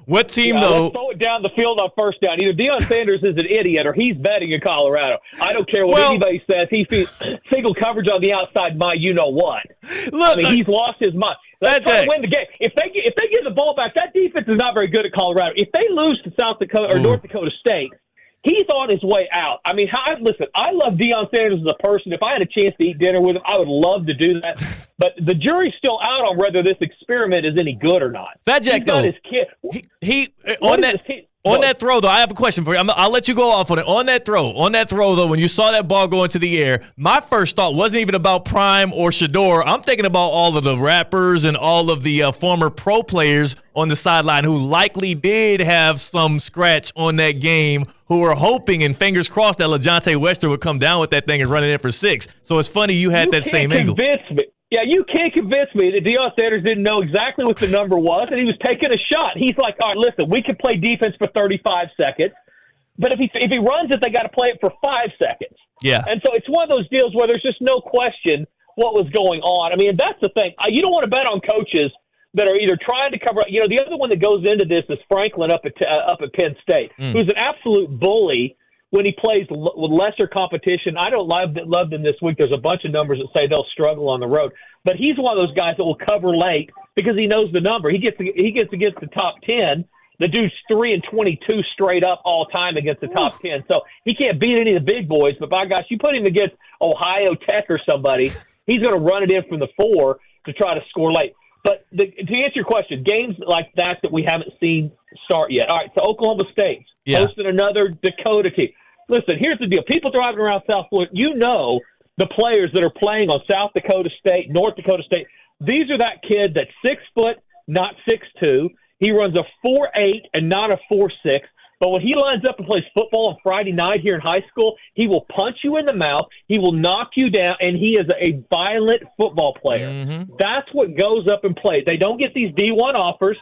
What team, though? Let's throw it down the field on first down. Either Deion Sanders is an idiot or he's betting in Colorado. I don't care what anybody says. He sees single coverage on the outside, you-know-what. Look, he's lost his mind. Let's try to win the game. If they get the ball back, that defense is not very good at Colorado. If they lose to South Dakota or North Dakota State, he's on his way out. I mean, listen, I love Deion Sanders as a person. If I had a chance to eat dinner with him, I would love to do that. But the jury's still out on whether this experiment is any good or not. Fat Jack, though, his kid. On that throw, though, I have a question for you. I'll let you go off on it. On that throw, though, when you saw that ball go into the air, my first thought wasn't even about Prime or Shador. I'm thinking about all of the rappers and all of the former pro players on the sideline who likely did have some scratch on that game, who were hoping and fingers crossed that LaJohntay Wester would come down with that thing and run it in for 6. So it's funny you had that same angle. Yeah, you can't convince me that Deion Sanders didn't know exactly what the number was, and he was taking a shot. He's like, all right, listen, we can play defense for 35 seconds, but if he runs it, they got to play it for 5 seconds. Yeah. And so it's one of those deals where there's just no question what was going on. I mean, that's the thing. You don't want to bet on coaches that are either trying to cover – the other one that goes into this is Franklin up at Penn State, who's an absolute bully when he plays with lesser competition. I don't love them this week. There's a bunch of numbers that say they'll struggle on the road. But he's one of those guys that will cover late because he knows the number. He gets against the top 10. The dude's 3-22 straight up all time against the top 10. So he can't beat any of the big boys. But by gosh, you put him against Ohio Tech or somebody, he's going to run it in from the 4 to try to score late. But to answer your question, games like that we haven't seen start yet. All right, so Oklahoma State hosting another Dakota team. Listen, here's the deal. People driving around South Florida, the players that are playing on South Dakota State, North Dakota State, these are that kid that's 6 foot, not 6'2". He runs a 4'8" and not a 4'6". But when he lines up and plays football on Friday night here in high school, he will punch you in the mouth, he will knock you down, and he is a violent football player. Mm-hmm. That's what goes up and plays. They don't get these D1 offers,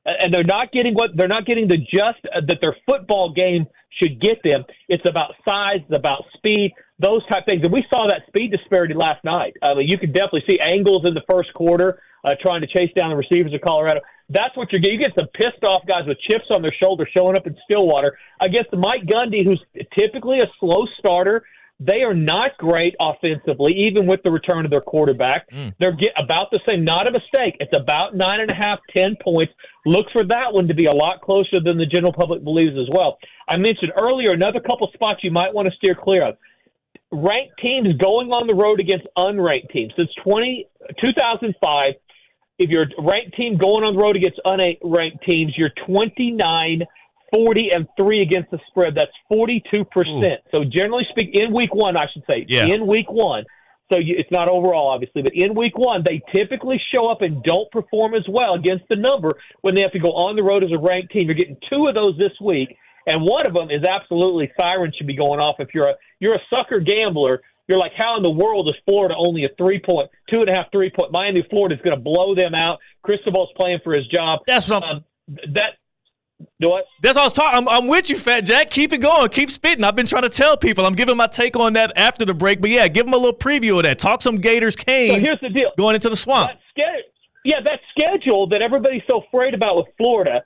and they're not getting the just that their football game should get them. It's about size, it's about speed, those type things. And we saw that speed disparity last night. I mean, you could definitely see Angles in the first quarter trying to chase down the receivers of Colorado. That's what you get. You get some pissed off guys with chips on their shoulder showing up in Stillwater against Mike Gundy, who's typically a slow starter. They are not great offensively, even with the return of their quarterback. They're about the same. Not a mistake. It's about 9.5, 10 points. Look for that one to be a lot closer than the general public believes as well. I mentioned earlier another couple spots you might want to steer clear of. Ranked teams going on the road against unranked teams. Since 2005, if you're a ranked team going on the road against unranked teams, you're 29, 40, and 3 against the spread. That's 42%. So generally speaking, in week one, I should say, in week one, so it's not overall, obviously, but in week one, they typically show up and don't perform as well against the number when they have to go on the road as a ranked team. You're getting 2 of those this week, and one of them is absolutely siren should be going off. If you're a sucker gambler, you're like, how in the world is Florida only a 2.5, 3-point? Miami, Florida is going to blow them out. Cristobal's playing for his job. That's what what? That's what I was talking. I'm with you, Fat Jack. Keep it going. Keep spitting. I've been trying to tell people. I'm giving my take on that after the break. But, yeah, give them a little preview of that. Talk some Gators Canes. So here's the deal. Going into the swamp. That schedule that everybody's so afraid about with Florida,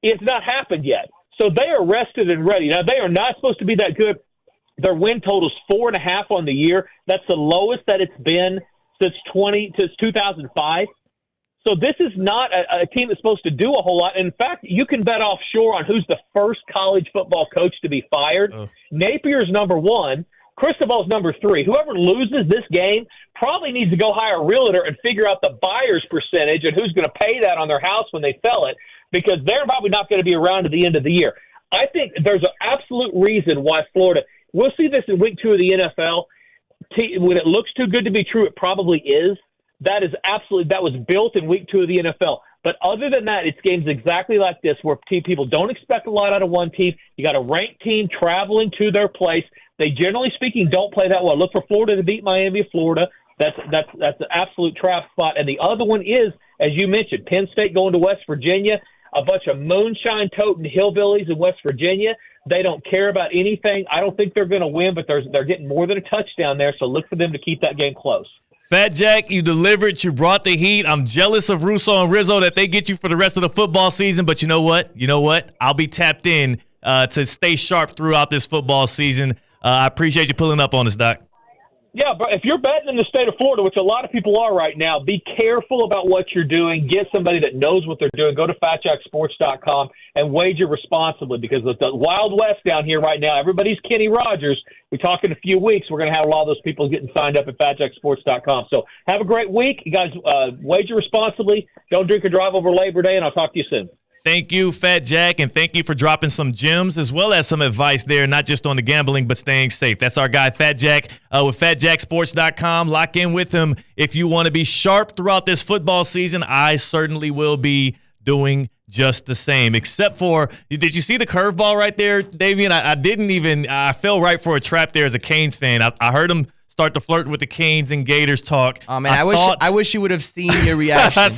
it's not happened yet. So they are rested and ready. Now, they are not supposed to be that good. Their win total's 4.5 on the year. That's the lowest that it's been since 2005. So this is not a team that's supposed to do a whole lot. In fact, you can bet offshore on who's the first college football coach to be fired. Napier's number 1. Cristobal's number 3. Whoever loses this game probably needs to go hire a realtor and figure out the buyer's percentage and who's going to pay that on their house when they sell it, because they're probably not going to be around at the end of the year. I think there's an absolute reason why Florida – we'll see this in week 2 of the NFL. When it looks too good to be true, it probably is. That was built in week 2 of the NFL. But other than that, it's games exactly like this where people don't expect a lot out of one team. You got a ranked team traveling to their place. They, generally speaking, don't play that well. Look for Florida to beat Miami, Florida. That's an absolute trap spot. And the other one is, as you mentioned, Penn State going to West Virginia, a bunch of moonshine-toting hillbillies in West Virginia. They don't care about anything. I don't think they're going to win, but they're getting more than a touchdown there, so look for them to keep that game close. Fat Jack, you delivered. You brought the heat. I'm jealous of Russo and Rizzo that they get you for the rest of the football season. But you know what? I'll be tapped in to stay sharp throughout this football season. I appreciate you pulling up on us, Doc. Yeah, but if you're betting in the state of Florida, which a lot of people are right now, be careful about what you're doing. Get somebody that knows what they're doing. Go to FatJackSports.com and wager responsibly, because the Wild West down here right now, everybody's Kenny Rogers. We talk in a few weeks. We're going to have a lot of those people getting signed up at FatJackSports.com. So have a great week. You guys wager responsibly. Don't drink or drive over Labor Day, and I'll talk to you soon. Thank you, Fat Jack, and thank you for dropping some gems as well as some advice there, not just on the gambling, but staying safe. That's our guy, Fat Jack, with FatJackSports.com. Lock in with him if you want to be sharp throughout this football season. I certainly will be doing just the same, except for, did you see the curveball right there, Davian? I fell right for a trap there as a Canes fan. I heard him start to flirt with the Canes and Gators talk. Oh, man, I wish you would have seen your reaction.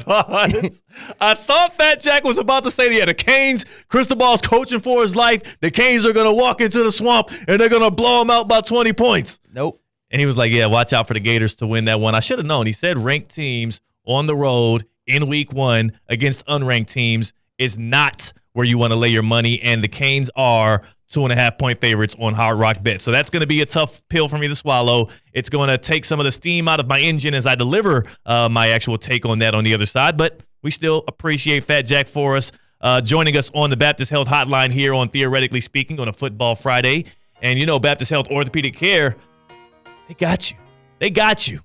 I thought Fat Jack was about to say, the Canes, Cristobal's coaching for his life. The Canes are going to walk into the swamp, and they're going to blow him out by 20 points. Nope. And he was like, yeah, watch out for the Gators to win that one. I should have known. He said ranked teams on the road in week 1 against unranked teams is not where you want to lay your money, and the Canes are 2.5-point favorites on Hard Rock Bet. So that's going to be a tough pill for me to swallow. It's going to take some of the steam out of my engine as I deliver my actual take on that on the other side. But we still appreciate Fat Jack for us joining us on the Baptist Health Hotline here on Theoretically Speaking on a Football Friday. And, Baptist Health Orthopedic Care, they got you. They got you.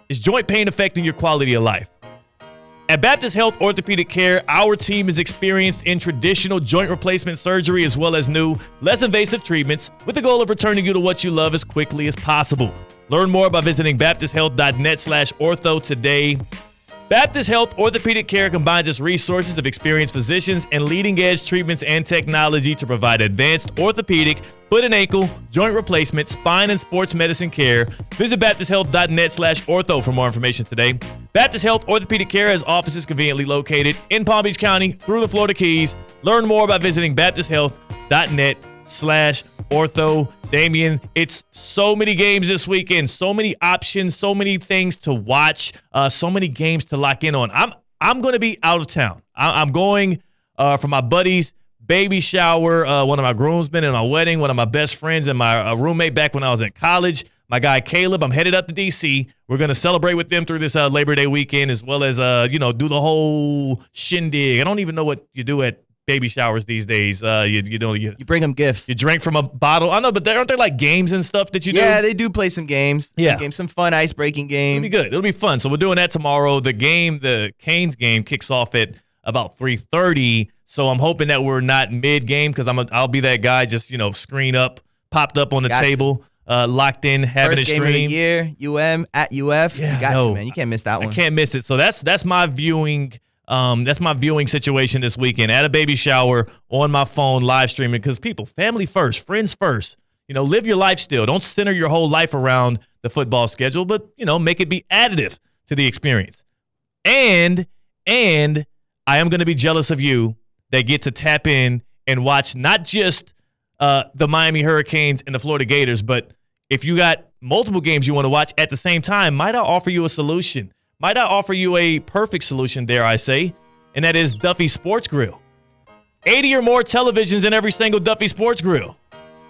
Is joint pain affecting your quality of life? At Baptist Health Orthopedic Care, our team is experienced in traditional joint replacement surgery as well as new, less invasive treatments with the goal of returning you to what you love as quickly as possible. Learn more by visiting baptisthealth.net/ortho today. Baptist Health Orthopedic Care combines its resources of experienced physicians and leading-edge treatments and technology to provide advanced orthopedic, foot and ankle, joint replacement, spine, and sports medicine care. Visit baptisthealth.net/ortho for more information today. Baptist Health Orthopedic Care has offices conveniently located in Palm Beach County through the Florida Keys. Learn more by visiting baptisthealth.net/ortho. Damien, it's so many games this weekend, so many options, so many things to watch, so many games to lock in on. I'm going to be out of town. I'm going for my buddy's baby shower, one of my groomsmen in my wedding, one of my best friends and my roommate back when I was in college, my guy Caleb. I'm headed up to D.C. We're going to celebrate with them through this Labor Day weekend, as well as, do the whole shindig. I don't even know what you do at baby showers these days. You bring them gifts. You drink from a bottle. I know, but aren't there like games and stuff that you do? Yeah, they do play some games. Yeah. Some fun ice-breaking games. It'll be good. It'll be fun. So we're doing that tomorrow. The Canes game kicks off at about 3:30. So I'm hoping that we're not mid-game because I'll be that guy just, screen up, popped up on the table, locked in, having First a stream. Game of the year, UM at UF. Yeah, you got to, man. You can't miss that one. I can't miss it. So that's my viewing. That's my viewing situation this weekend. At a baby shower, on my phone, live streaming. Because people, family first, friends first. Live your life still. Don't center your whole life around the football schedule, but make it be additive to the experience. And I am going to be jealous of you that get to tap in and watch not just the Miami Hurricanes and the Florida Gators, but if you got multiple games you want to watch at the same time, might I offer you a solution? Might I offer you a perfect solution, dare I say, and that is Duffy Sports Grill. 80 or more televisions in every single Duffy Sports Grill.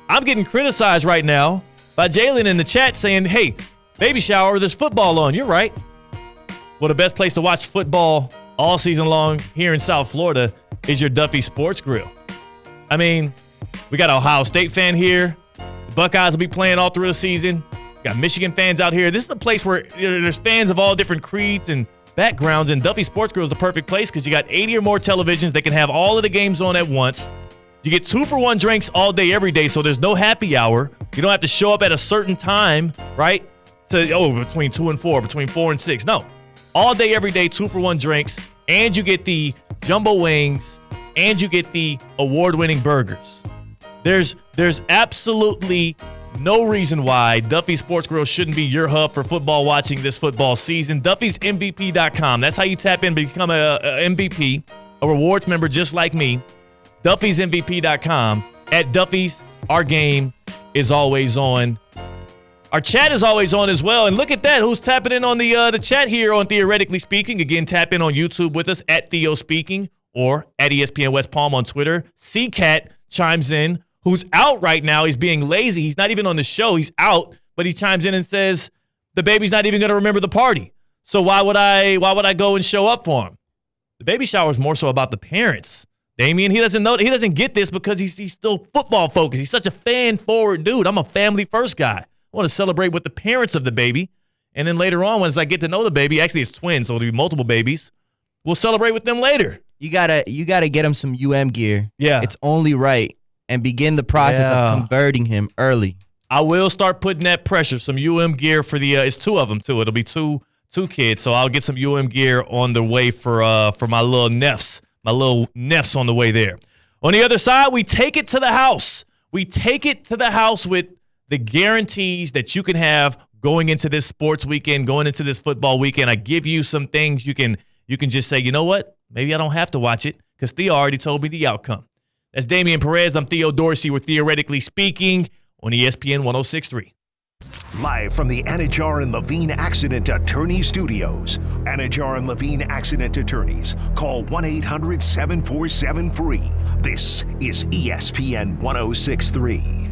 I'm getting criticized right now by Jalen in the chat saying, hey, baby shower, there's football on. You're right. Well, the best place to watch football all season long here in South Florida is your Duffy Sports Grill. I mean, we got an Ohio State fan here. The Buckeyes will be playing all through the season. Got Michigan fans out here. This is a place where there's fans of all different creeds and backgrounds, and Duffy Sports Grill is the perfect place because you got 80 or more televisions that can have all of the games on at once. You get 2-for-1 drinks all day, every day, so there's no happy hour. You don't have to show up at a certain time, right? Between 2 and 4, between 4 and 6. No. All day, every day, 2-for-1 drinks, and you get the jumbo wings, and you get the award-winning burgers. There's absolutely no reason why Duffy Sports Grill shouldn't be your hub for football watching this football season. Duffy'sMVP.com. That's how you tap in, become a MVP, a rewards member just like me. Duffy'sMVP.com. At Duffy's, our game is always on. Our chat is always on as well. And look at that. Who's tapping in on the chat here on Theoretically Speaking? Again, tap in on YouTube with us at Theo Speaking or at ESPN West Palm on Twitter. C-Cat chimes in, who's out right now. He's being lazy. He's not even on the show. He's out, but he chimes in and says the baby's not even going to remember the party. So why would I go and show up for him? The baby shower is more so about the parents. Damien, he doesn't get this because he's still football focused. He's such a fan-forward dude. I'm a family-first guy. I want to celebrate with the parents of the baby. And then later on, once I get to know the baby, actually it's twins, so it'll be multiple babies, we'll celebrate with them later. You gotta get him some UM gear. Yeah. It's only right. And begin the process of converting him early. I will start putting that pressure, some UM gear for the it's 2 of them too. It'll be two kids, so I'll get some UM gear on the way for my little neffs. My little neffs on the way there. On the other side, we take it to the house. We take it to the house with the guarantees that you can have going into this sports weekend, going into this football weekend. I give you some things you can just say, you know what? Maybe I don't have to watch it because Theo already told me the outcome. That's Damian Perez. I'm Theo Dorsey. We're Theoretically Speaking on ESPN 106.3. Live from the Anajar and Levine Accident Attorney Studios. Anajar and Levine Accident Attorneys. Call 1-800-747-FREE. This is ESPN 106.3.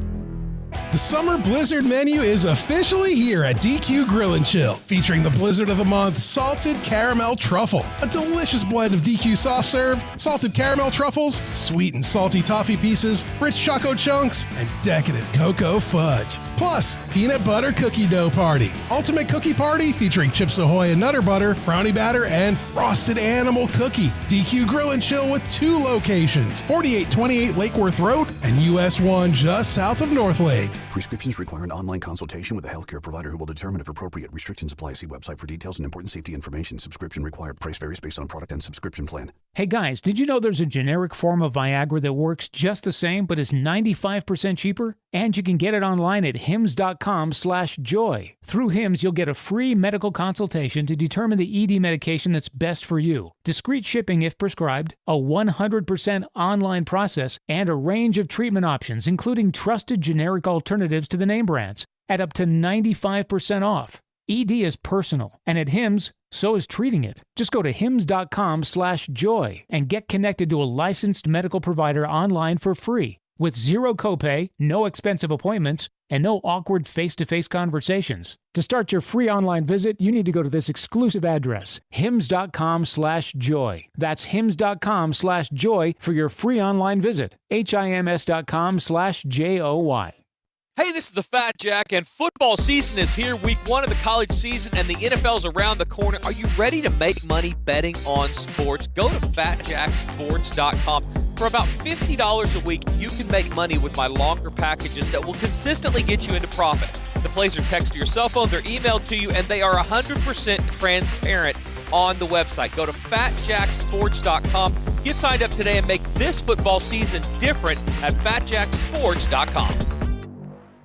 The summer blizzard menu is officially here at DQ Grill & Chill, featuring the Blizzard of the Month Salted Caramel Truffle, a delicious blend of DQ soft serve, salted caramel truffles, sweet and salty toffee pieces, rich choco chunks, and decadent cocoa fudge. Plus, peanut butter cookie dough party, ultimate cookie party featuring Chips Ahoy and Nutter Butter, brownie batter, and frosted animal cookie. DQ Grill & Chill with 2 locations, 4828 Lake Worth Road and US 1 just south of North Lake. Prescriptions require an online consultation with a healthcare provider who will determine if appropriate. Restrictions apply. See website for details and important safety information. Subscription required. Price varies based on product and subscription plan. Hey guys, did you know there's a generic form of Viagra that works just the same but is 95% cheaper? And you can get it online at hims.com/joy. Through Hims, you'll get a free medical consultation to determine the ED medication that's best for you, discreet shipping if prescribed, a 100% online process, and a range of treatment options, including trusted generic alternatives to the name brands, at up to 95% off. ED is personal, and at Hims, so is treating it. Just go to hims.com/joy and get connected to a licensed medical provider online for free with zero copay, no expensive appointments, and no awkward face-to-face conversations. To start your free online visit, you need to go to this exclusive address, hims.com/joy. That's hims.com/joy for your free online visit. HIMS.com/JOY. Hey, this is the Fat Jack, and football season is here. Week 1 of the college season, and the NFL's around the corner. Are you ready to make money betting on sports? Go to fatjacksports.com. For about $50 a week, you can make money with my longer packages that will consistently get you into profit. The plays are texted to your cell phone, they're emailed to you, and they are 100% transparent on the website. Go to fatjacksports.com. Get signed up today and make this football season different at fatjacksports.com.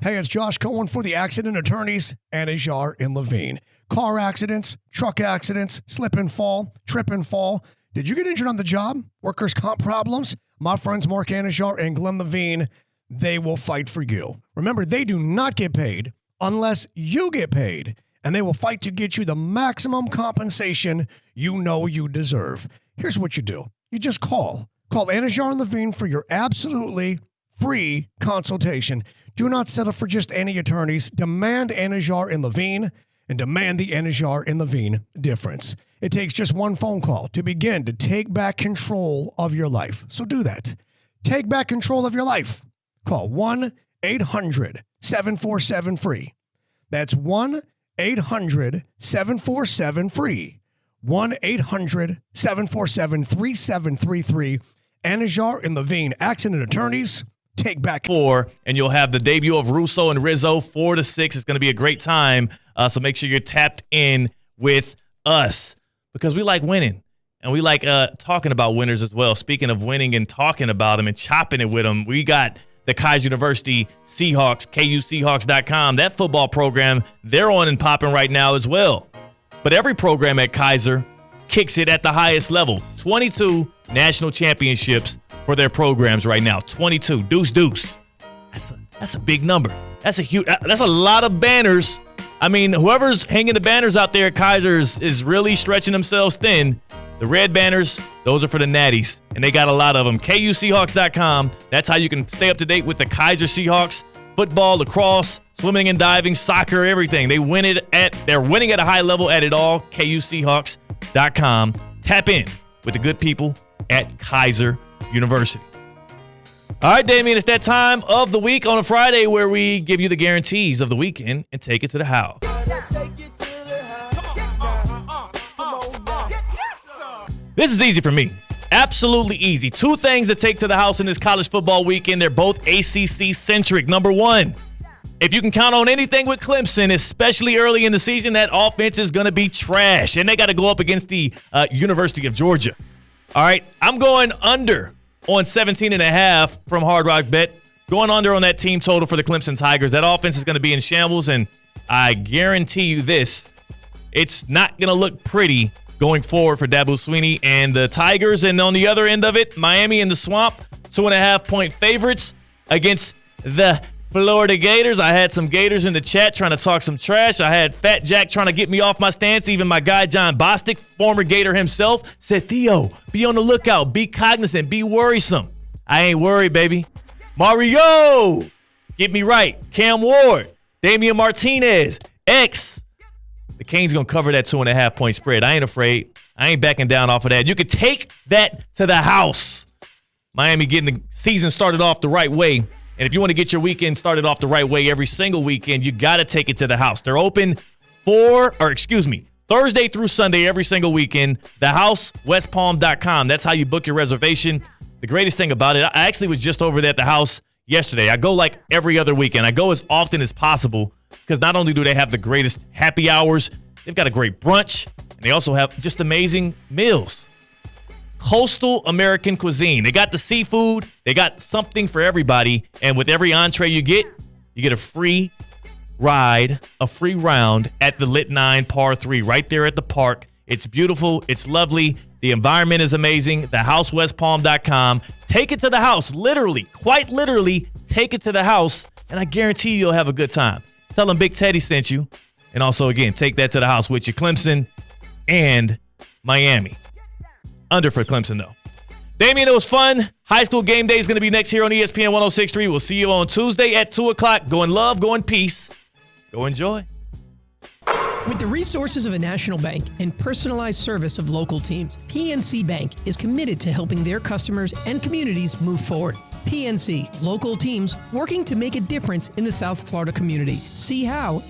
Hey, it's Josh Cohen for the Accident Attorneys and Ajar in Levine. Car accidents, truck accidents, slip and fall, trip and fall. Did you get injured on the job? Workers' comp problems? My friends Mark Anajar and Glenn Levine, they will fight for you. Remember, they do not get paid unless you get paid, and they will fight to get you the maximum compensation you know you deserve. Here's what you do. You just call. Call Anajar and Levine for your absolutely free consultation. Do not settle for just any attorneys. Demand Anajar and Levine, and demand the Anajar and Levine difference. It takes just one phone call to begin to take back control of your life. So do that. Take back control of your life. Call 1-800-747-FREE. That's 1-800-747-FREE. 1-800-747-3733. Anajar and Levine, Accident Attorneys. Take back 4, and you'll have the debut of Russo and Rizzo 4 to 6. It's going to be a great time. So make sure you're tapped in with us because we like winning and we like talking about winners as well. Speaking of winning and talking about them and chopping it with them, we got the Kaiser University Seahawks, KUSeahawks.com. That football program, they're on and popping right now as well. But every program at Kaiser kicks it at the highest level. 22 national championships for their programs right now. 22. Deuce. That's a big number. That's a lot of banners. I mean, whoever's hanging the banners out there at Kaiser is really stretching themselves thin. The red banners, those are for the natties, and they got a lot of them. KUSeahawks.com. That's how you can stay up to date with the Kaiser Seahawks. Football, lacrosse, swimming and diving, soccer, everything. They're winning at a high level at it all. KUSeahawks.com. Tap in with the good people at Kaiser University. All right, Damien, it's that time of the week on a Friday where we give you the guarantees of the weekend and take it to the house. This is easy for me. Absolutely easy. 2 things to take to the house in this college football weekend. They're both ACC-centric. Number 1, if you can count on anything with Clemson, especially early in the season, that offense is going to be trash. And they got to go up against the University of Georgia. All right, I'm going under on 17.5 from Hard Rock Bet. Going under on that team total for the Clemson Tigers. That offense is going to be in shambles, and I guarantee you this, it's not going to look pretty going forward for Dabo Swinney and the Tigers. And on the other end of it, Miami in the Swamp, 2.5-point favorites against the Florida Gators. I had some Gators in the chat trying to talk some trash. I had Fat Jack trying to get me off my stance. Even my guy John Bostic, former Gator himself, said, Theo, be on the lookout. Be cognizant. Be worrisome. I ain't worried, baby. Mario, get me right. Cam Ward, Damian Martinez, X. The Canes going to cover that 2.5-point spread. I ain't afraid. I ain't backing down off of that. You could take that to the house. Miami getting the season started off the right way. And if you want to get your weekend started off the right way every single weekend, you got to take it to the house. They're open Thursday through Sunday every single weekend. TheHouseWestPalm.com. That's how you book your reservation. The greatest thing about it, I actually was just over there at the house yesterday. I go like every other weekend. I go as often as possible because not only do they have the greatest happy hours, they've got a great brunch, and they also have just amazing meals. Coastal American cuisine. They got the seafood. They got something for everybody. And with every entree you get a free ride, a free round at the Lit 9 Par 3 right there at the park. It's beautiful. It's lovely. The environment is amazing. TheHouseWestPalm.com. Take it to the house. Literally, quite literally, take it to the house, and I guarantee you'll have a good time. Tell them Big Teddy sent you, And also, again, take that to the house with you. Clemson and Miami. Under for Clemson, though. Damian, it was fun. High school game day is going to be next here on ESPN 106.3. We'll see you on Tuesday at 2 o'clock. Go in love, go in peace. Go enjoy. With the resources of a national bank and personalized service of local teams, PNC Bank is committed to helping their customers and communities move forward. PNC, local teams working to make a difference in the South Florida community. See how